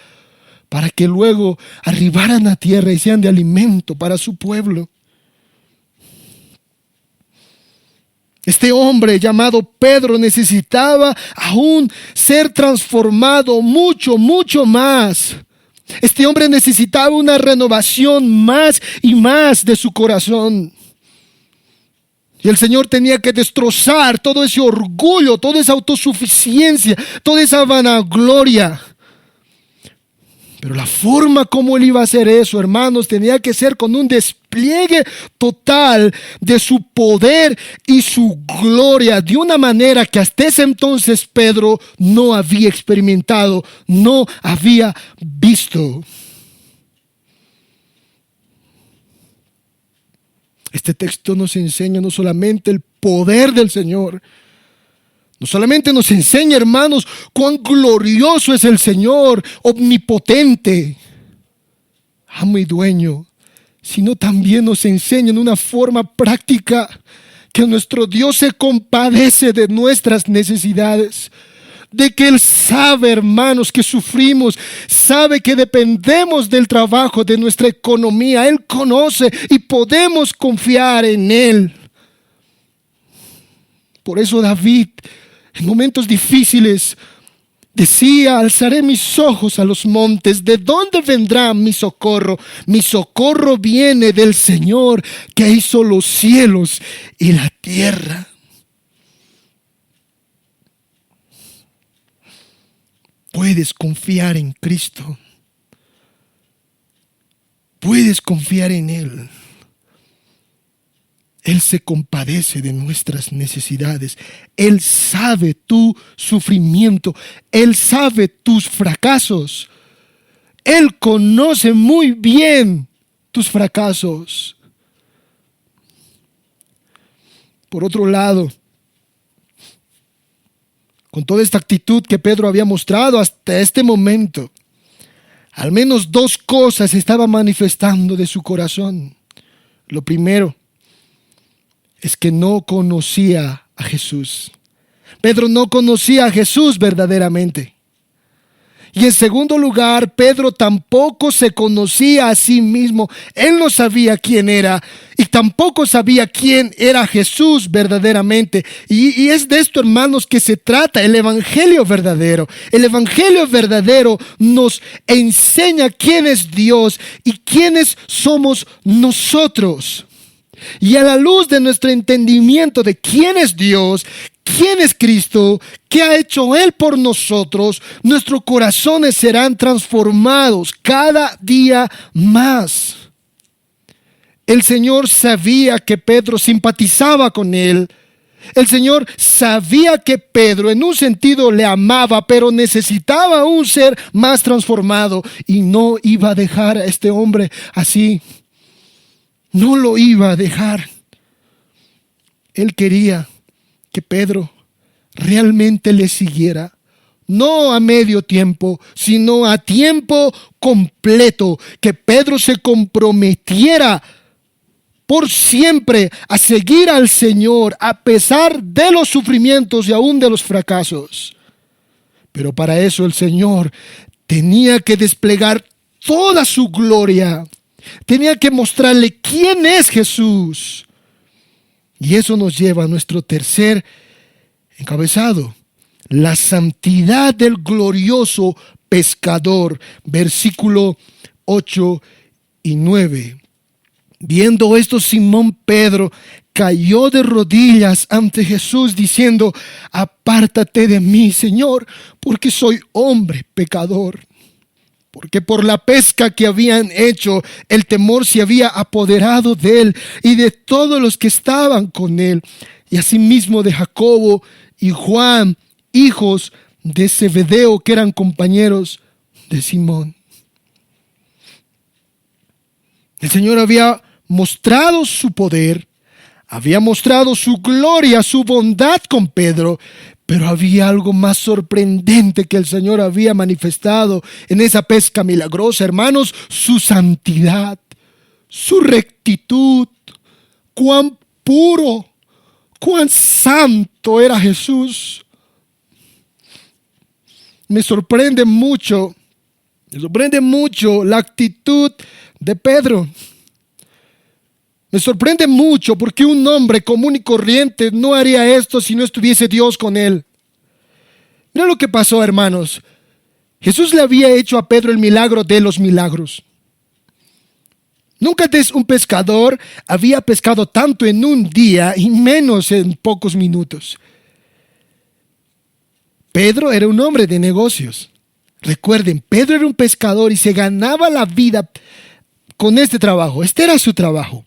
para que luego arribaran a tierra y sean de alimento para su pueblo. Este hombre llamado Pedro necesitaba aún ser transformado mucho, mucho más. Este hombre necesitaba una renovación más y más de su corazón. Y el Señor tenía que destrozar todo ese orgullo, toda esa autosuficiencia, toda esa vanagloria. Pero la forma como Él iba a hacer eso, hermanos, tenía que ser con un despliegue total de su poder y su gloria, de una manera que hasta ese entonces Pedro no había experimentado, no había visto. Este texto nos enseña no solamente el poder del Señor, no solamente nos enseña, hermanos, cuán glorioso es el Señor, omnipotente, amo y dueño, sino también nos enseña en una forma práctica que nuestro Dios se compadece de nuestras necesidades, de que Él sabe, hermanos, que sufrimos, sabe que dependemos del trabajo, de nuestra economía. Él conoce y podemos confiar en Él. Por eso David, en momentos difíciles, decía: alzaré mis ojos a los montes, ¿de dónde vendrá mi socorro? Mi socorro viene del Señor, que hizo los cielos y la tierra. Puedes confiar en Cristo. Puedes confiar en Él. Él se compadece de nuestras necesidades. Él sabe tu sufrimiento. Él sabe tus fracasos. Él conoce muy bien tus fracasos. Por otro lado, con toda esta actitud que Pedro había mostrado hasta este momento, al menos dos cosas estaban manifestando de su corazón. Lo primero es que no conocía a Jesús. Pedro no conocía a Jesús verdaderamente. Y en segundo lugar, Pedro tampoco se conocía a sí mismo. Él no sabía quién era y tampoco sabía quién era Jesús verdaderamente. Y es de esto, hermanos, que se trata el Evangelio verdadero. El Evangelio verdadero nos enseña quién es Dios y quiénes somos nosotros. Y a la luz de nuestro entendimiento de quién es Dios, quién es Cristo, qué ha hecho Él por nosotros, nuestros corazones serán transformados cada día más. El Señor sabía que Pedro simpatizaba con Él. El Señor sabía que Pedro en un sentido le amaba, pero necesitaba un ser más transformado y no iba a dejar a este hombre así. No lo iba a dejar. Él quería que Pedro realmente le siguiera, no a medio tiempo, sino a tiempo completo, que Pedro se comprometiera por siempre a seguir al Señor a pesar de los sufrimientos y aún de los fracasos. Pero para eso el Señor tenía que desplegar toda su gloria. Tenía que mostrarle quién es Jesús. Y eso nos lleva a nuestro tercer encabezado: la santidad del glorioso pescador. Versículo 8 y 9. Viendo esto, Simón Pedro cayó de rodillas ante Jesús diciendo: apártate de mí, Señor, porque soy hombre pecador. Porque por la pesca que habían hecho, el temor se había apoderado de él y de todos los que estaban con él, y asimismo de Jacobo y Juan, hijos de Zebedeo, que eran compañeros de Simón. El Señor había mostrado su poder, había mostrado su gloria, su bondad con Pedro, pero había algo más sorprendente que el Señor había manifestado en esa pesca milagrosa, hermanos: su santidad, su rectitud. Cuán puro, cuán santo era Jesús. Me sorprende mucho la actitud de Pedro. Me sorprende mucho porque un hombre común y corriente no haría esto si no estuviese Dios con él. Mira lo que pasó, hermanos. Jesús le había hecho a Pedro el milagro de los milagros. Nunca antes un pescador había pescado tanto en un día y menos en pocos minutos. Pedro era un hombre de negocios. Recuerden, Pedro era un pescador y se ganaba la vida con este trabajo. Este era su trabajo.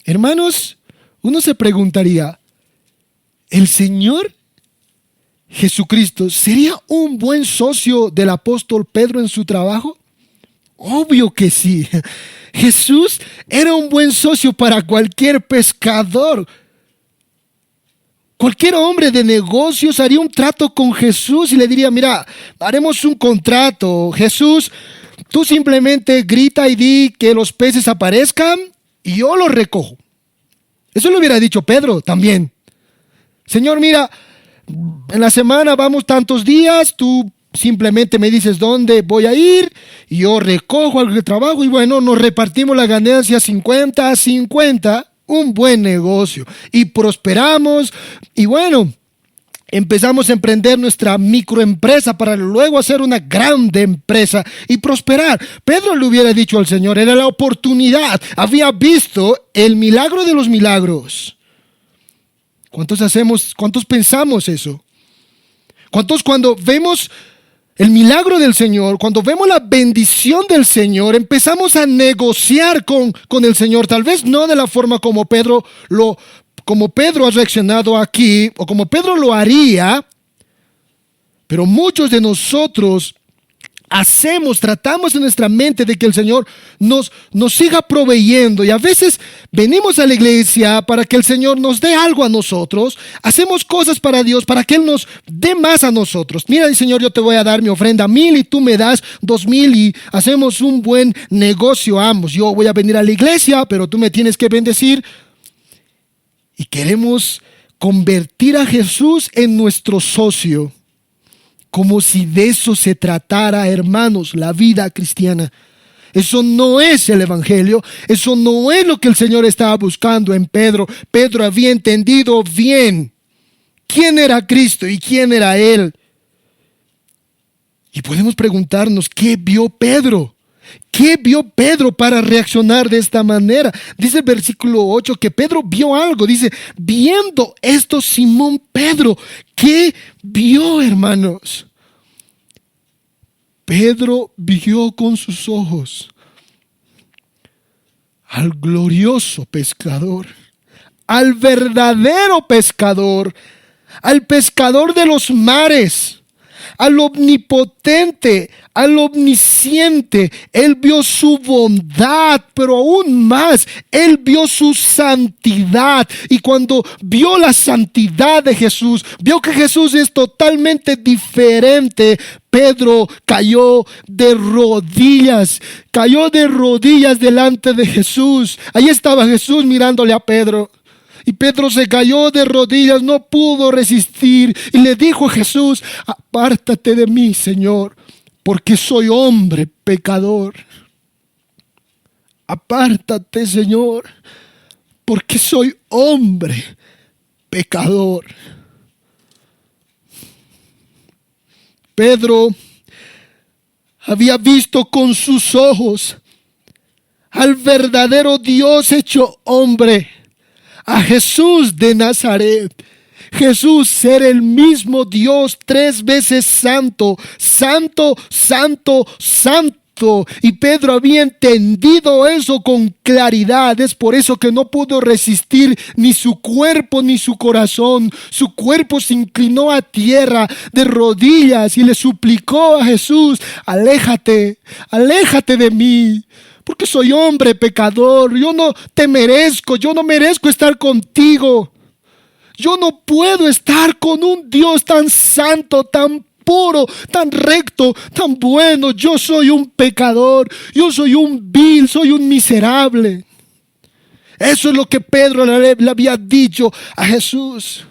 Hermanos, uno se preguntaría: ¿el Señor Jesucristo sería un buen socio del apóstol Pedro en su trabajo? Obvio que sí. Jesús era un buen socio para cualquier pescador. Cualquier hombre de negocios haría un trato con Jesús y le diría: mira, haremos un contrato. Jesús, tú simplemente grita y di que los peces aparezcan y yo los recojo. Eso lo hubiera dicho Pedro también. Señor, mira, en la semana vamos tantos días, tú simplemente me dices dónde voy a ir y yo recojo el trabajo y bueno, nos repartimos la ganancia 50-50, un buen negocio y prosperamos y bueno, empezamos a emprender nuestra microempresa para luego hacer una grande empresa y prosperar. Pedro le hubiera dicho al Señor, era la oportunidad, había visto el milagro de los milagros. ¿Cuántos pensamos eso? ¿Cuántos cuando vemos el milagro del Señor, cuando vemos la bendición del Señor, empezamos a negociar con el Señor. Tal vez no de la forma como Pedro ha reaccionado aquí, o como Pedro lo haría, pero muchos de nosotros tratamos en nuestra mente de que el Señor nos siga proveyendo, y a veces venimos a la iglesia para que el Señor nos dé algo a nosotros, hacemos cosas para Dios para que Él nos dé más a nosotros. Mira, Señor, yo te voy a dar mi ofrenda 1,000 y tú me das 2,000 y hacemos un buen negocio ambos. Yo voy a venir a la iglesia, pero tú me tienes que bendecir. Y queremos convertir a Jesús en nuestro socio, como si de eso se tratara, hermanos, la vida cristiana. Eso no es el evangelio, eso no es lo que el Señor estaba buscando en Pedro. Pedro había entendido bien quién era Cristo y quién era Él. Y podemos preguntarnos, ¿qué vio Pedro? ¿Qué vio Pedro para reaccionar de esta manera? Dice el versículo 8 que Pedro vio algo. Dice, viendo esto Simón Pedro, ¿qué vio, hermanos? Pedro vio con sus ojos al glorioso pescador, al verdadero pescador, al pescador de los mares, al omnipotente, al omnisciente. Él vio su bondad, pero aún más, Él vio su santidad. Y cuando vio la santidad de Jesús, vio que Jesús es totalmente diferente. Pedro cayó de rodillas delante de Jesús. Ahí estaba Jesús mirándole a Pedro. Y Pedro se cayó de rodillas, no pudo resistir, y le dijo a Jesús, apártate de mí, Señor, porque soy hombre pecador. Apártate, Señor, porque soy hombre pecador. Pedro había visto con sus ojos al verdadero Dios hecho hombre, a Jesús de Nazaret. Jesús ser el mismo Dios 3 veces santo, santo, santo, santo. Y Pedro había entendido eso con claridad. Es por eso que no pudo resistir ni su cuerpo ni su corazón. Su cuerpo se inclinó a tierra de rodillas y le suplicó a Jesús, aléjate, aléjate de mí, porque soy hombre pecador. Yo no te merezco, yo no merezco estar contigo. Yo no puedo estar con un Dios tan santo, tan puro, tan recto, tan bueno. Yo soy un pecador, yo soy un vil, soy un miserable. Eso es lo que Pedro le había dicho a Jesús.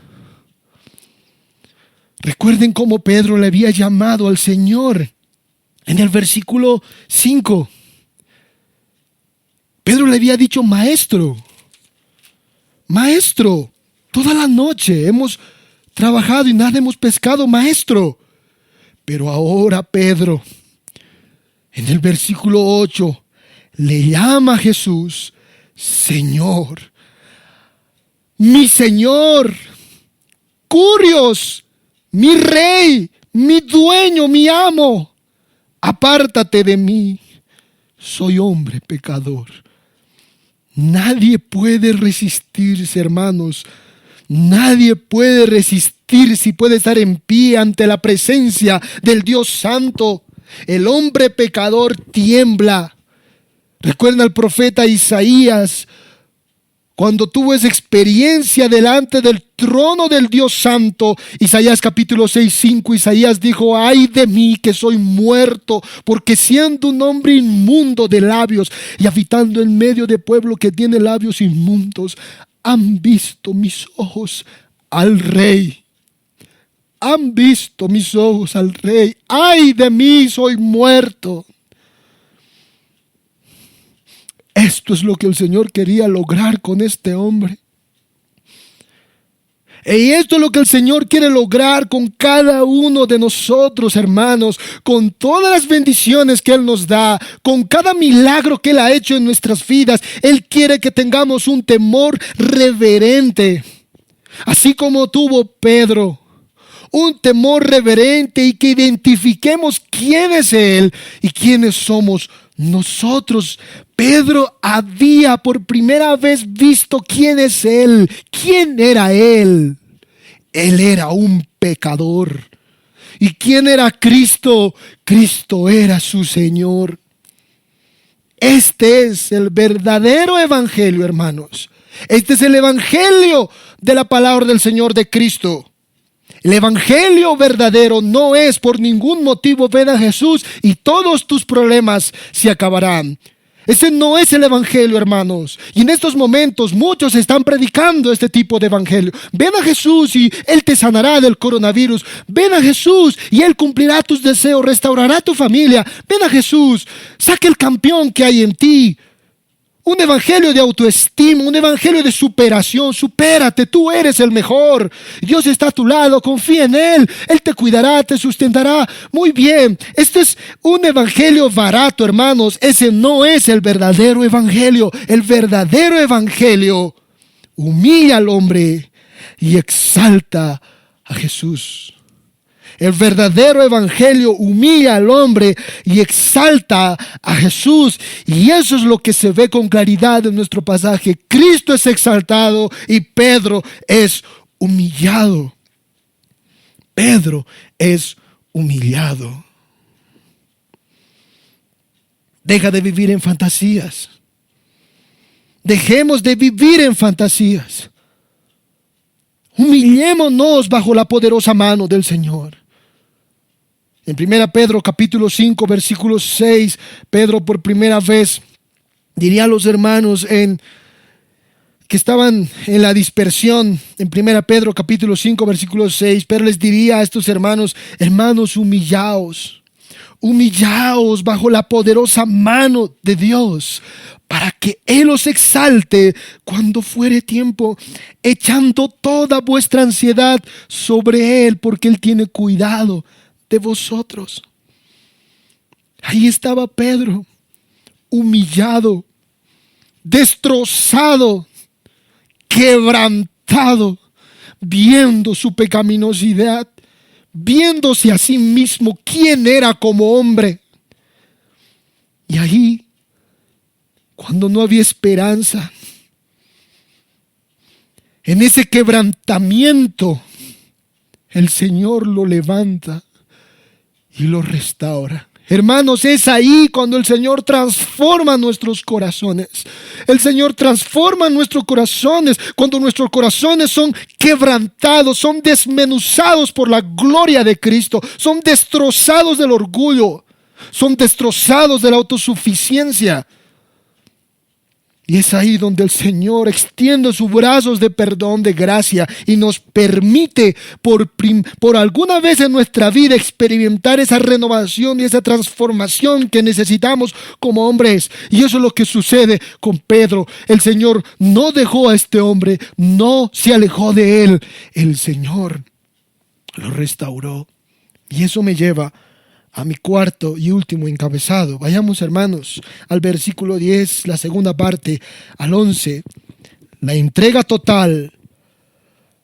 Recuerden cómo Pedro le había llamado al Señor. En el versículo 5, Pedro le había dicho, maestro, maestro, toda la noche hemos trabajado y nada hemos pescado, maestro. Pero ahora Pedro, en el versículo 8, le llama a Jesús, Señor, mi Señor, Curios, mi Rey, mi dueño, mi amo, apártate de mí, soy hombre pecador. Nadie puede resistirse, hermanos. Nadie puede resistirse y puede estar en pie ante la presencia del Dios Santo. El hombre pecador tiembla. Recuerda al profeta Isaías, cuando tuvo esa experiencia delante del trono del Dios Santo. Isaías capítulo 6:5, Isaías dijo, ay de mí que soy muerto, porque siendo un hombre inmundo de labios y habitando en medio de pueblo que tiene labios inmundos, han visto mis ojos al Rey. Han visto mis ojos al Rey. Ay de mí, soy muerto. Esto es lo que el Señor quería lograr con este hombre. Y esto es lo que el Señor quiere lograr con cada uno de nosotros, hermanos, con todas las bendiciones que Él nos da, con cada milagro que Él ha hecho en nuestras vidas. Él quiere que tengamos un temor reverente, así como tuvo Pedro. un temor reverente y que identifiquemos quién es Él y quiénes somos nosotros. Pedro había por primera vez visto quién es Él, quién era Él. Él era un pecador. ¿Y quién era Cristo? Cristo era su Señor. Este es el verdadero evangelio, hermanos. Este es el evangelio de la palabra del Señor de Cristo. El evangelio verdadero no es por ningún motivo ven a Jesús y todos tus problemas se acabarán. Ese no es el evangelio, hermanos. Y en estos momentos muchos están predicando este tipo de evangelio. Ven a Jesús y Él te sanará del coronavirus. Ven a Jesús y Él cumplirá tus deseos, restaurará tu familia. Ven a Jesús, saca el campeón que hay en ti. Un evangelio de autoestima, un evangelio de superación. Supérate, tú eres el mejor. Dios está a tu lado, confía en Él. Él te cuidará, te sustentará. Muy bien, este es un evangelio barato, hermanos. Ese no es el verdadero evangelio. El verdadero evangelio humilla al hombre y exalta a Jesús. El verdadero evangelio humilla al hombre y exalta a Jesús. Y eso es lo que se ve con claridad en nuestro pasaje. Cristo es exaltado y Pedro es humillado. Pedro es humillado. Deja de vivir en fantasías. Dejemos de vivir en fantasías. Humillémonos bajo la poderosa mano del Señor. En 1 Pedro capítulo 5 versículo 6, Pedro por primera vez diría a los hermanos que estaban en la dispersión, en 1 Pedro capítulo 5 versículo 6, Pedro les diría a estos hermanos, hermanos, humillaos bajo la poderosa mano de Dios, para que Él os exalte cuando fuere tiempo, echando toda vuestra ansiedad sobre Él, porque Él tiene cuidado de vosotros. Ahí estaba Pedro, humillado, destrozado, quebrantado, viendo su pecaminosidad, viéndose a sí mismo quién era como hombre. Y ahí, cuando no había esperanza, en ese quebrantamiento, el Señor lo levanta y lo restaura. Hermanos, es ahí cuando el Señor transforma nuestros corazones. El Señor transforma nuestros corazones cuando nuestros corazones son quebrantados, son desmenuzados por la gloria de Cristo, son destrozados del orgullo, son destrozados de la autosuficiencia. Y es ahí donde el Señor extiende sus brazos de perdón, de gracia, y nos permite por alguna vez en nuestra vida experimentar esa renovación y esa transformación que necesitamos como hombres. Y eso es lo que sucede con Pedro. El Señor no dejó a este hombre, no se alejó de él. El Señor lo restauró. Y eso me lleva a mi cuarto y último encabezado. Vayamos, hermanos, al versículo 10, la segunda parte, al 11. La entrega total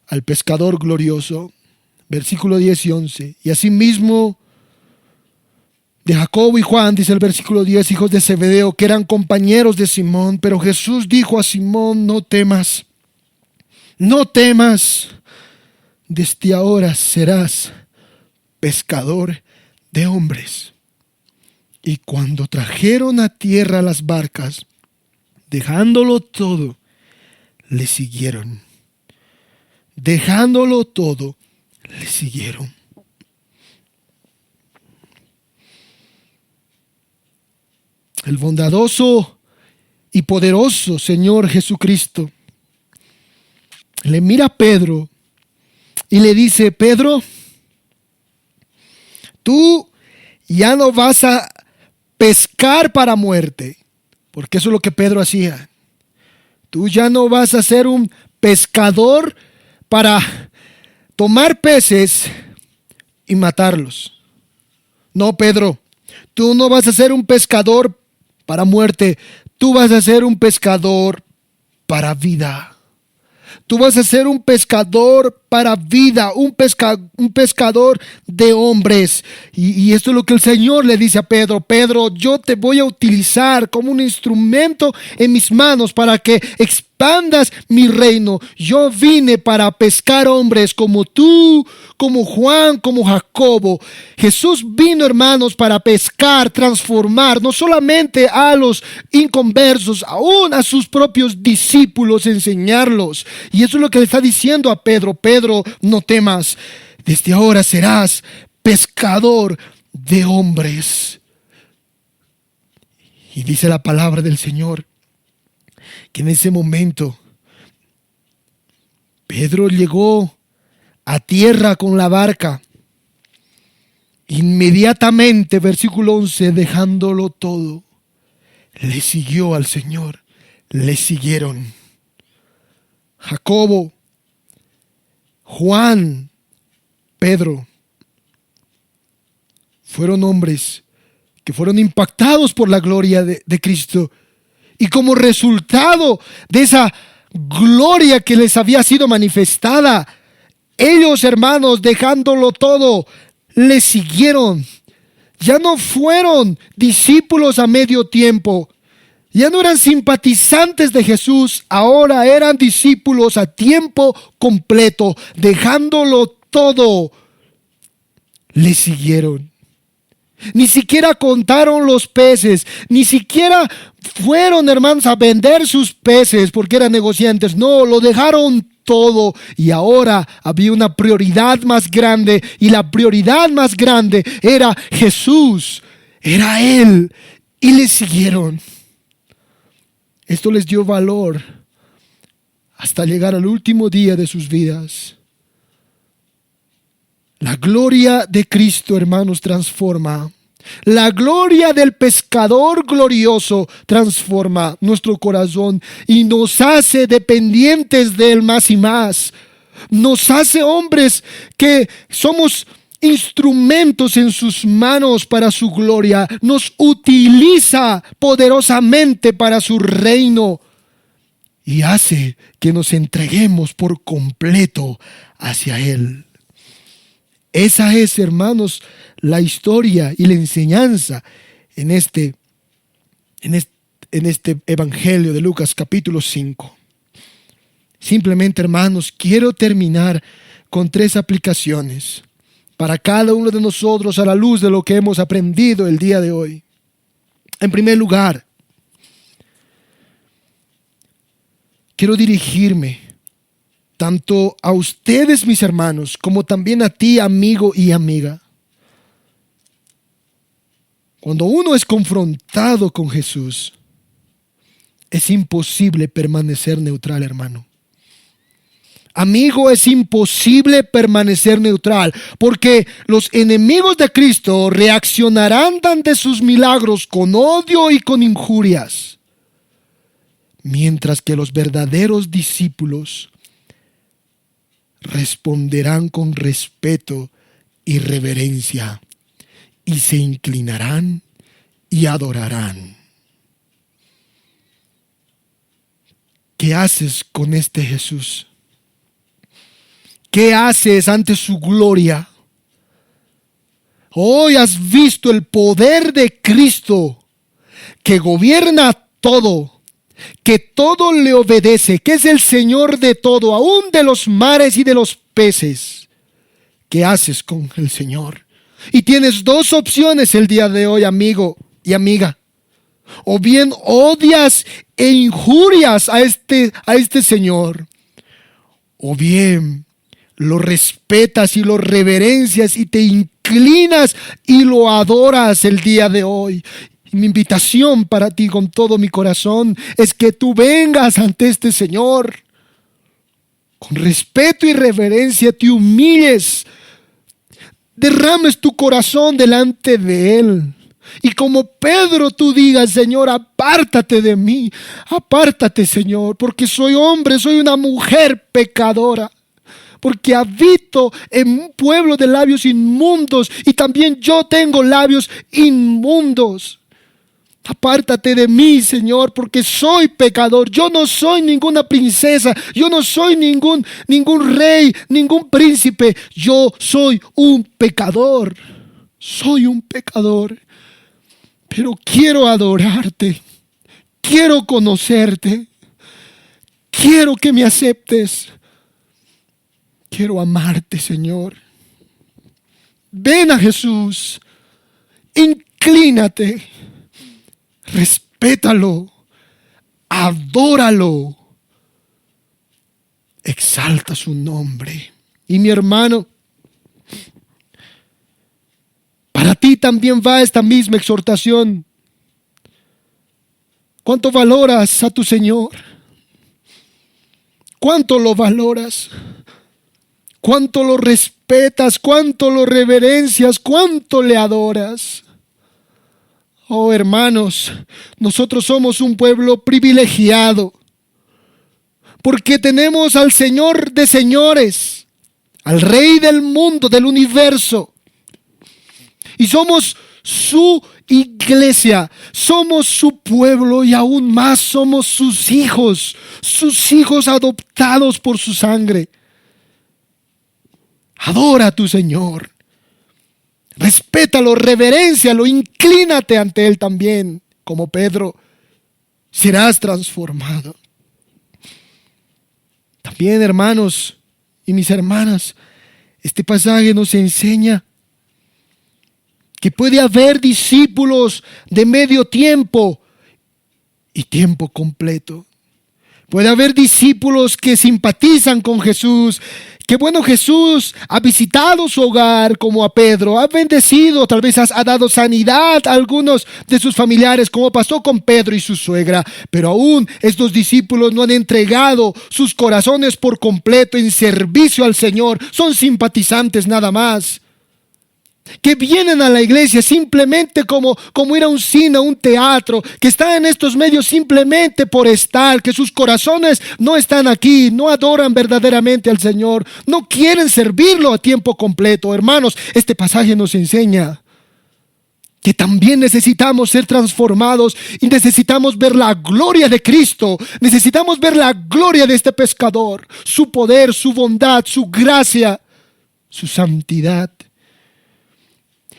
al pescador glorioso. Versículo 10 y 11. Y asimismo de Jacobo y Juan, dice el versículo 10, hijos de Zebedeo, que eran compañeros de Simón. Pero Jesús dijo a Simón, no temas, desde ahora serás pescador de hombres. Y cuando trajeron a tierra las barcas, dejándolo todo, le siguieron. Dejándolo todo, le siguieron. El bondadoso y poderoso Señor Jesucristo le mira a Pedro y le dice, Pedro, tú ya no vas a pescar para muerte, porque eso es lo que Pedro hacía. Tú ya no vas a ser un pescador para tomar peces y matarlos. No, Pedro, tú no vas a ser un pescador para muerte, tú vas a ser un pescador para vida. Tú vas a ser un pescador para vida, un pescador de hombres. Y esto es lo que el Señor le dice a Pedro: Pedro, yo te voy a utilizar como un instrumento en mis manos para que expandas mi reino. Yo vine para pescar hombres como tú, como Juan, como Jacobo. Jesús vino, hermanos, para pescar, transformar no solamente a los inconversos, aún a sus propios discípulos, enseñarlos. Y eso es lo que le está diciendo a Pedro: Pedro, no temas, desde ahora serás pescador de hombres. Y dice la palabra del Señor que en ese momento Pedro llegó a tierra con la barca. Inmediatamente, versículo 11, dejándolo todo, le siguió al Señor. Le siguieron Jacobo, Juan, Pedro. Fueron hombres que fueron impactados por la gloria de Cristo. Y como resultado de esa gloria que les había sido manifestada, ellos, hermanos, dejándolo todo, le siguieron. Ya no fueron discípulos a medio tiempo. Ya no eran simpatizantes de Jesús. Ahora eran discípulos a tiempo completo. Dejándolo todo, le siguieron. Ni siquiera contaron los peces, ni siquiera fueron, hermanos, a vender sus peces porque eran negociantes. No, lo dejaron todo. Y ahora había una prioridad más grande, y la prioridad más grande era Jesús, era Él, y le siguieron. Esto les dio valor hasta llegar al último día de sus vidas. La gloria de Cristo, hermanos, transforma. La gloria del pescador glorioso transforma nuestro corazón y nos hace dependientes de Él más y más. Nos hace hombres que somos instrumentos en sus manos para su gloria. Nos utiliza poderosamente para su reino y hace que nos entreguemos por completo hacia Él. Esa es, hermanos, la historia y la enseñanza en este Evangelio de Lucas capítulo 5. Simplemente, hermanos, quiero terminar con 3 aplicaciones para cada uno de nosotros a la luz de lo que hemos aprendido el día de hoy. En primer lugar, quiero dirigirme tanto a ustedes, mis hermanos, como también a ti, amigo y amiga. Cuando uno es confrontado con Jesús, es imposible permanecer neutral, hermano. Amigo, es imposible permanecer neutral, porque los enemigos de Cristo reaccionarán ante sus milagros con odio y con injurias, mientras que los verdaderos discípulos responderán con respeto y reverencia y se inclinarán y adorarán. ¿Qué haces con este Jesús? ¿Qué haces ante su gloria? Hoy has visto el poder de Cristo, que gobierna todo, que todo le obedece, que es el Señor de todo, aún de los mares y de los peces. ¿Qué haces con el Señor? Y tienes 2 opciones el día de hoy, amigo y amiga. O bien odias e injurias a este Señor, o bien lo respetas y lo reverencias y te inclinas y lo adoras el día de hoy. Mi invitación para ti con todo mi corazón es que tú vengas ante este Señor con respeto y reverencia, te humilles, derrames tu corazón delante de Él. Y como Pedro tú digas: Señor, apártate de mí, apártate, Señor, porque soy hombre, soy una mujer pecadora, porque habito en un pueblo de labios inmundos y también yo tengo labios inmundos. Apártate de mí, Señor, porque soy pecador. Yo no soy ninguna princesa. Yo no soy ningún rey, ningún príncipe. Yo soy un pecador. Soy un pecador. Pero quiero adorarte. Quiero conocerte. Quiero que me aceptes. Quiero amarte, Señor. Ven a Jesús. Inclínate. Respétalo, adóralo, exalta su nombre. Y mi hermano, para ti también va esta misma exhortación. ¿Cuánto valoras a tu Señor? ¿Cuánto lo valoras? ¿Cuánto lo respetas? ¿Cuánto lo reverencias? ¿Cuánto le adoras? Oh, hermanos, nosotros somos un pueblo privilegiado porque tenemos al Señor de señores, al Rey del mundo, del universo, y somos su iglesia, somos su pueblo y aún más somos sus hijos adoptados por su sangre. Adora a tu Señor. Respétalo, reveréncialo, inclínate ante Él también, como Pedro. Serás transformado. También, hermanos y mis hermanas, este pasaje nos enseña que puede haber discípulos de medio tiempo y tiempo completo. Puede haber discípulos que simpatizan con Jesús, que bueno, Jesús ha visitado su hogar como a Pedro, ha bendecido, tal vez ha dado sanidad a algunos de sus familiares, como pasó con Pedro y su suegra, pero aún estos discípulos no han entregado sus corazones por completo en servicio al Señor, son simpatizantes nada más, que vienen a la iglesia simplemente como ir a un cine, a un teatro, que están en estos medios simplemente por estar, que sus corazones no están aquí, no adoran verdaderamente al Señor, no quieren servirlo a tiempo completo. Hermanos, este pasaje nos enseña que también necesitamos ser transformados y necesitamos ver la gloria de Cristo, necesitamos ver la gloria de este pescador, su poder, su bondad, su gracia, su santidad.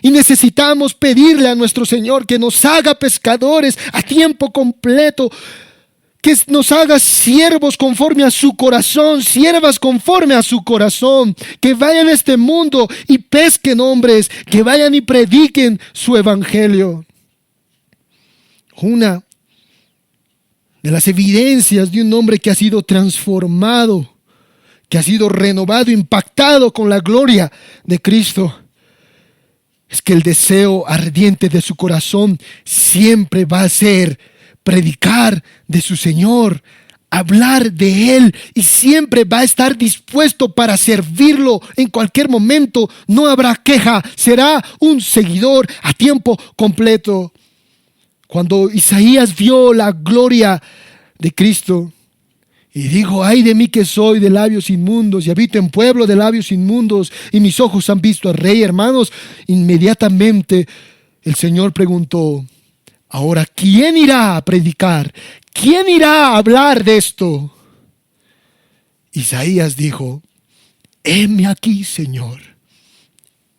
Y necesitamos pedirle a nuestro Señor que nos haga pescadores a tiempo completo, que nos haga siervos conforme a su corazón, siervas conforme a su corazón, que vayan a este mundo y pesquen hombres, que vayan y prediquen su evangelio. Una de las evidencias de un hombre que ha sido transformado, que ha sido renovado, impactado con la gloria de Cristo, es que el deseo ardiente de su corazón siempre va a ser predicar de su Señor, hablar de Él, y siempre va a estar dispuesto para servirlo en cualquier momento. No habrá queja, será un seguidor a tiempo completo. Cuando Isaías vio la gloria de Cristo y dijo: ay de mí que soy de labios inmundos y habito en pueblo de labios inmundos y mis ojos han visto al Rey, hermanos, inmediatamente el Señor preguntó: ahora, ¿quién irá a predicar? ¿Quién irá a hablar de esto? Isaías dijo: heme aquí, Señor,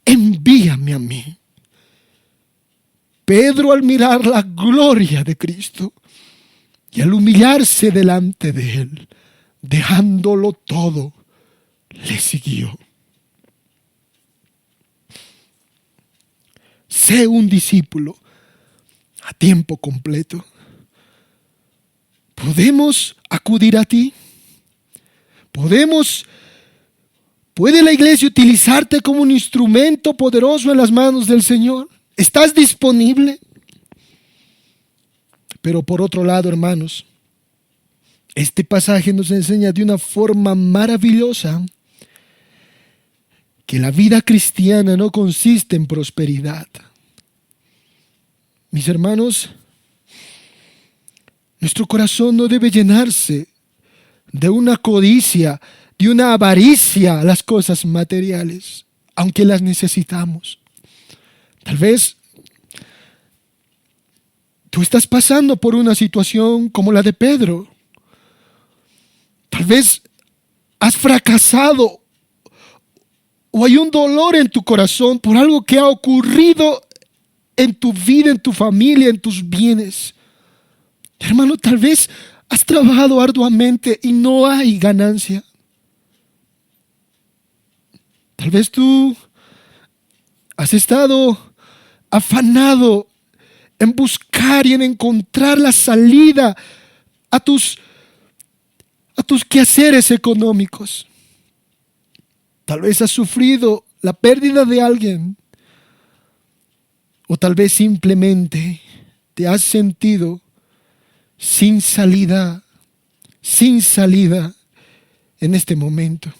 envíame a mí. Pedro, al mirar la gloria de Cristo y al humillarse delante de Él, dejándolo todo, le siguió. Sé un discípulo a tiempo completo. ¿Podemos acudir a ti? ¿Puede la iglesia utilizarte como un instrumento poderoso en las manos del Señor? ¿Estás disponible? Pero por otro lado, hermanos, este pasaje nos enseña de una forma maravillosa que la vida cristiana no consiste en prosperidad. Mis hermanos, nuestro corazón no debe llenarse de una codicia, de una avaricia a las cosas materiales, aunque las necesitamos. Tal vez Tú estás pasando por una situación como la de Pedro. Tal vez has fracasado o hay un dolor en tu corazón por algo que ha ocurrido en tu vida, en tu familia, en tus bienes. Hermano, tal vez has trabajado arduamente y no hay ganancia. Tal vez tú has estado afanado en buscar y en encontrar la salida a tus quehaceres económicos. Tal vez has sufrido la pérdida de alguien, o tal vez simplemente te has sentido sin salida en este momento.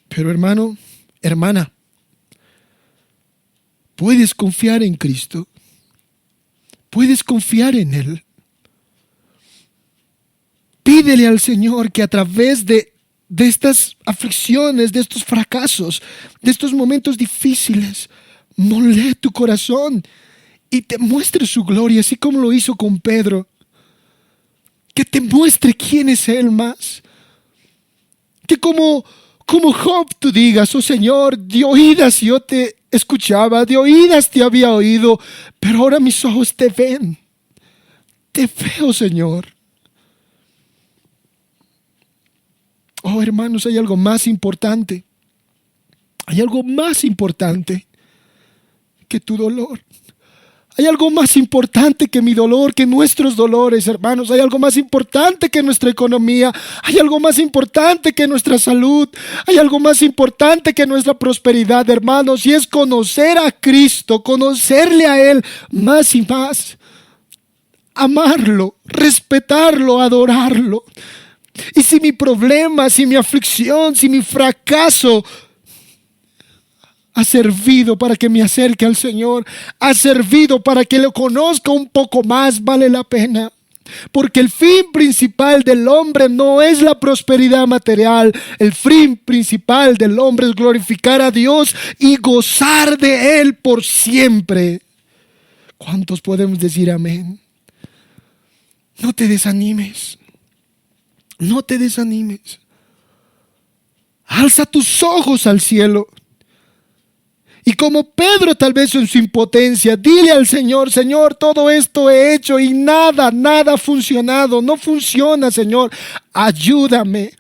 Pero hermano, hermana, puedes confiar en Cristo. Puedes confiar en Él. Pídele al Señor que a través de estas aflicciones, de estos fracasos, de estos momentos difíciles, moldee tu corazón y te muestre su gloria, así como lo hizo con Pedro. Que te muestre quién es Él más. Que como Job tú digas: oh Señor, de oídas yo te escuchaba, de oídas te había oído, pero ahora mis ojos te ven. Te veo, Señor. Oh, hermanos, hay algo más importante. Hay algo más importante que tu dolor. Hay algo más importante que mi dolor, que nuestros dolores, hermanos. Hay algo más importante que nuestra economía. Hay algo más importante que nuestra salud. Hay algo más importante que nuestra prosperidad, hermanos. Y es conocer a Cristo, conocerle a Él más y más. Amarlo, respetarlo, adorarlo. Y si mi problema, si mi aflicción, si mi fracaso ha servido para que me acerque al Señor, ha servido para que lo conozca un poco más, vale la pena. Porque el fin principal del hombre no es la prosperidad material. El fin principal del hombre es glorificar a Dios y gozar de Él por siempre. ¿Cuántos podemos decir amén? No te desanimes. No te desanimes. Alza tus ojos al cielo. Y como Pedro, tal vez en su impotencia, dile al Señor: Señor, todo esto he hecho y nada ha funcionado. No funciona, Señor. Ayúdame.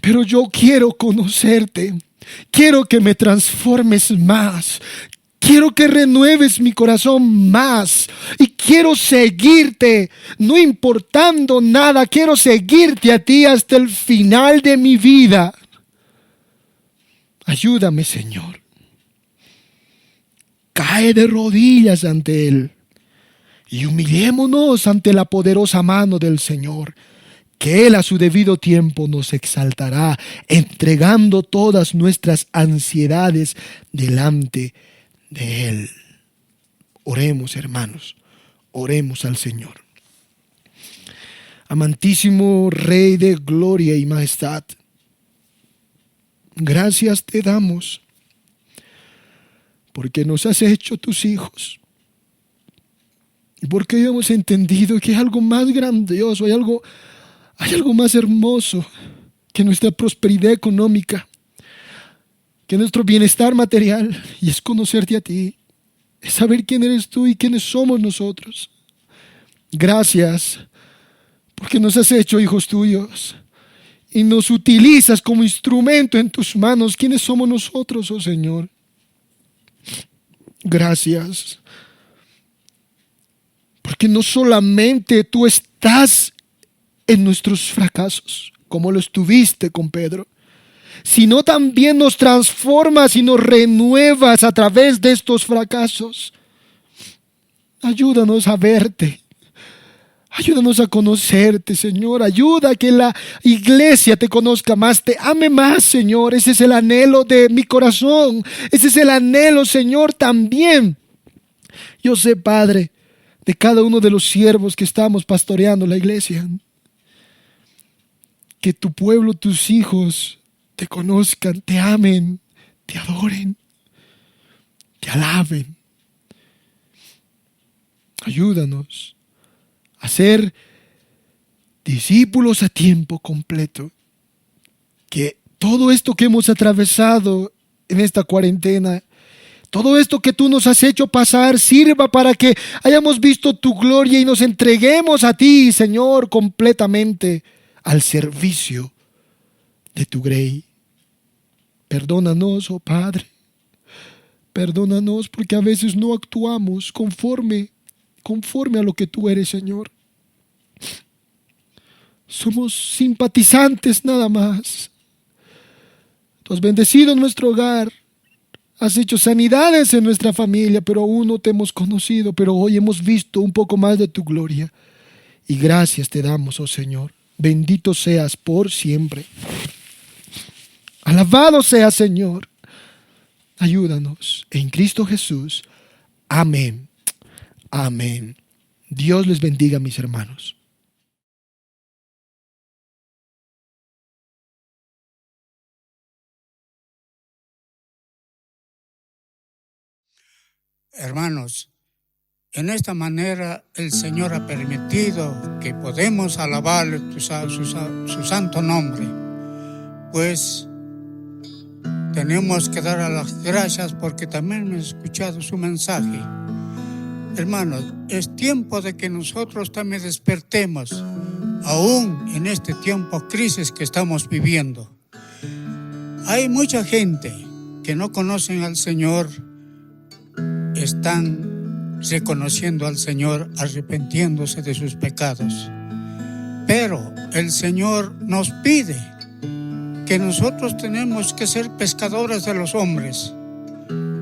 Pero yo quiero conocerte. Quiero que me transformes más. Quiero que renueves mi corazón más. Y quiero seguirte, no importando nada. Quiero seguirte a ti hasta el final de mi vida. Ayúdame, Señor. Cae de rodillas ante Él y humillémonos ante la poderosa mano del Señor, que Él a su debido tiempo nos exaltará, entregando todas nuestras ansiedades delante de Él. Oremos, hermanos, oremos al Señor. Amantísimo Rey de gloria y majestad, gracias te damos porque nos has hecho tus hijos. Y porque hemos entendido que hay algo más grandioso, hay algo más hermoso que nuestra prosperidad económica, que nuestro bienestar material, y es conocerte a ti, es saber quién eres tú y quiénes somos nosotros. Gracias, porque nos has hecho hijos tuyos y nos utilizas como instrumento en tus manos. ¿Quiénes somos nosotros, oh Señor? Gracias, porque no solamente tú estás en nuestros fracasos, como lo estuviste con Pedro, sino también nos transformas y nos renuevas a través de estos fracasos. Ayúdanos a verte. Ayúdanos a conocerte, Señor. Ayuda a que la iglesia te conozca más, te ame más, Señor. Ese es el anhelo de mi corazón. Ese es el anhelo, Señor, también. Yo sé, Padre, de cada uno de los siervos que estamos pastoreando la iglesia, que tu pueblo, tus hijos, te conozcan, te amen, te adoren, te alaben. Ayúdanos a ser discípulos a tiempo completo. Que todo esto que hemos atravesado en esta cuarentena, todo esto que tú nos has hecho pasar, sirva para que hayamos visto tu gloria y nos entreguemos a ti, Señor, completamente al servicio de tu grey. Perdónanos, oh Padre. Perdónanos porque a veces no actuamos conforme a lo que tú eres, Señor. Somos simpatizantes nada más. Tú has bendecido nuestro hogar. Has hecho sanidades en nuestra familia, pero aún no te hemos conocido. Pero hoy hemos visto un poco más de tu gloria. Y gracias te damos, oh Señor. Bendito seas por siempre. Alabado sea, Señor. Ayúdanos. En Cristo Jesús. Amén. Amén. Dios les bendiga, mis hermanos. Hermanos, en esta manera el Señor ha permitido que podemos alabar su santo nombre, pues tenemos que dar a las gracias porque también hemos escuchado su mensaje. Hermanos, es tiempo de que nosotros también despertemos, aún en este tiempo crisis que estamos viviendo. Hay mucha gente que no conocen al Señor, están reconociendo al Señor, arrepintiéndose de sus pecados. Pero el Señor nos pide que nosotros tenemos que ser pescadores de los hombres,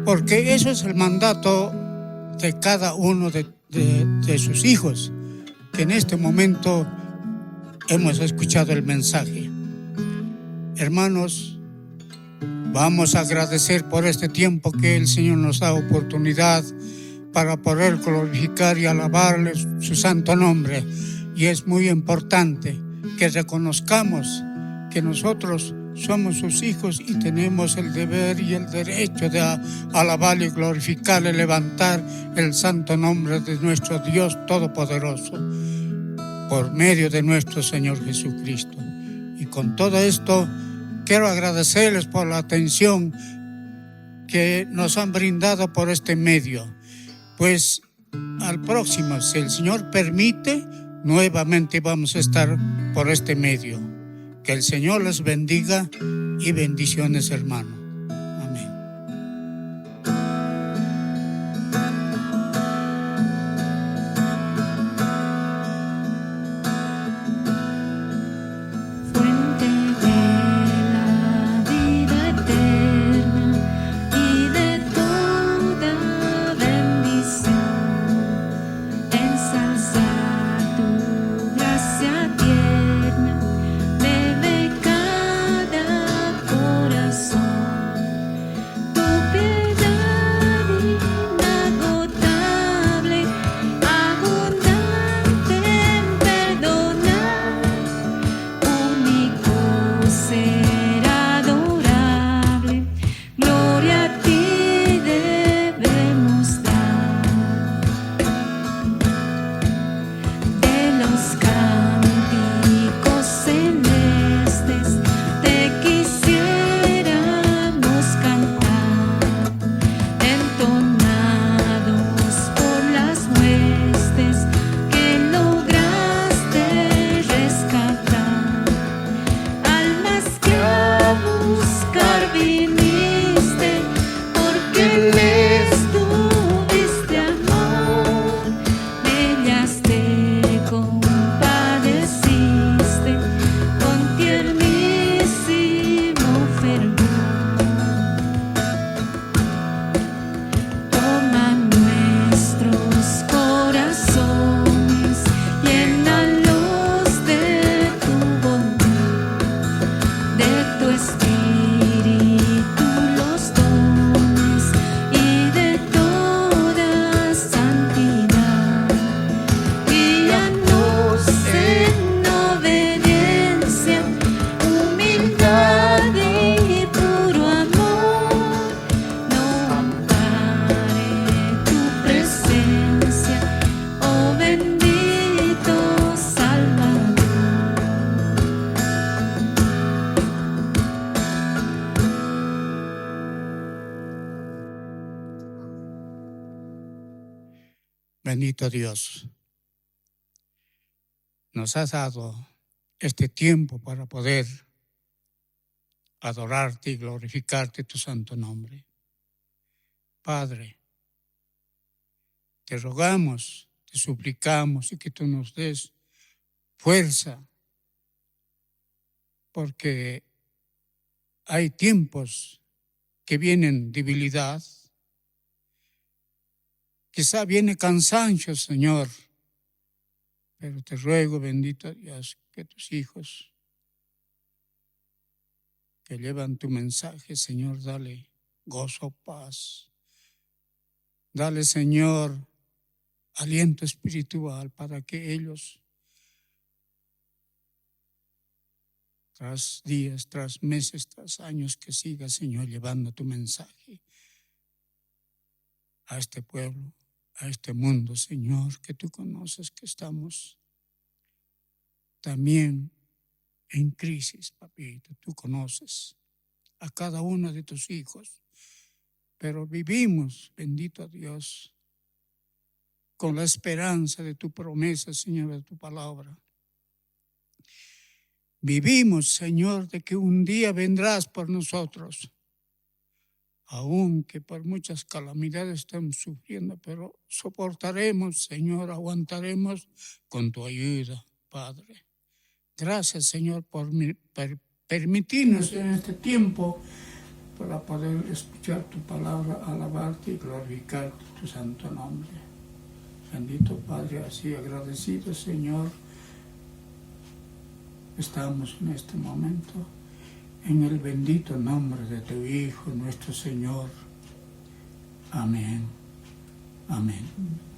porque eso es el mandato de cada uno de sus hijos, que en este momento hemos escuchado el mensaje. Hermanos, vamos a agradecer por este tiempo que el Señor nos da oportunidad para poder glorificar y alabarle su santo nombre. Y es muy importante que reconozcamos que nosotros somos sus hijos y tenemos el deber y el derecho de alabar y glorificar y levantar el santo nombre de nuestro Dios Todopoderoso por medio de nuestro Señor Jesucristo. Y con todo esto quiero agradecerles por la atención que nos han brindado por este medio. Pues al próximo, si el Señor permite, nuevamente vamos a estar por este medio. Que el Señor les bendiga y bendiciones, hermano. Amén. Fuente de la vida eterna y de toda bendición, ensalzar tu gracia tierna debe cada corazón. Bendito Dios, nos has dado este tiempo para poder adorarte y glorificarte tu santo nombre. Padre, te rogamos, te suplicamos y que tú nos des fuerza, porque hay tiempos que vienen debilidad, quizá viene cansancio, Señor, pero te ruego, bendito Dios, que tus hijos que llevan tu mensaje, Señor, dale gozo, paz. Dale, Señor, aliento espiritual para que ellos, tras días, tras meses, tras años, que siga, Señor, llevando tu mensaje a este pueblo, a este mundo, Señor, que tú conoces que estamos también en crisis, papito. Tú conoces a cada uno de tus hijos, pero vivimos, bendito Dios, con la esperanza de tu promesa, Señor, de tu palabra. Vivimos, Señor, de que un día vendrás por nosotros, aunque por muchas calamidades estamos sufriendo, pero soportaremos, Señor, aguantaremos con tu ayuda, Padre. Gracias, Señor, por permitirnos en este tiempo para poder escuchar tu palabra, alabarte y glorificar tu santo nombre. Bendito Padre, así agradecido, Señor, estamos en este momento en el bendito nombre de tu Hijo, nuestro Señor. Amén. Amén.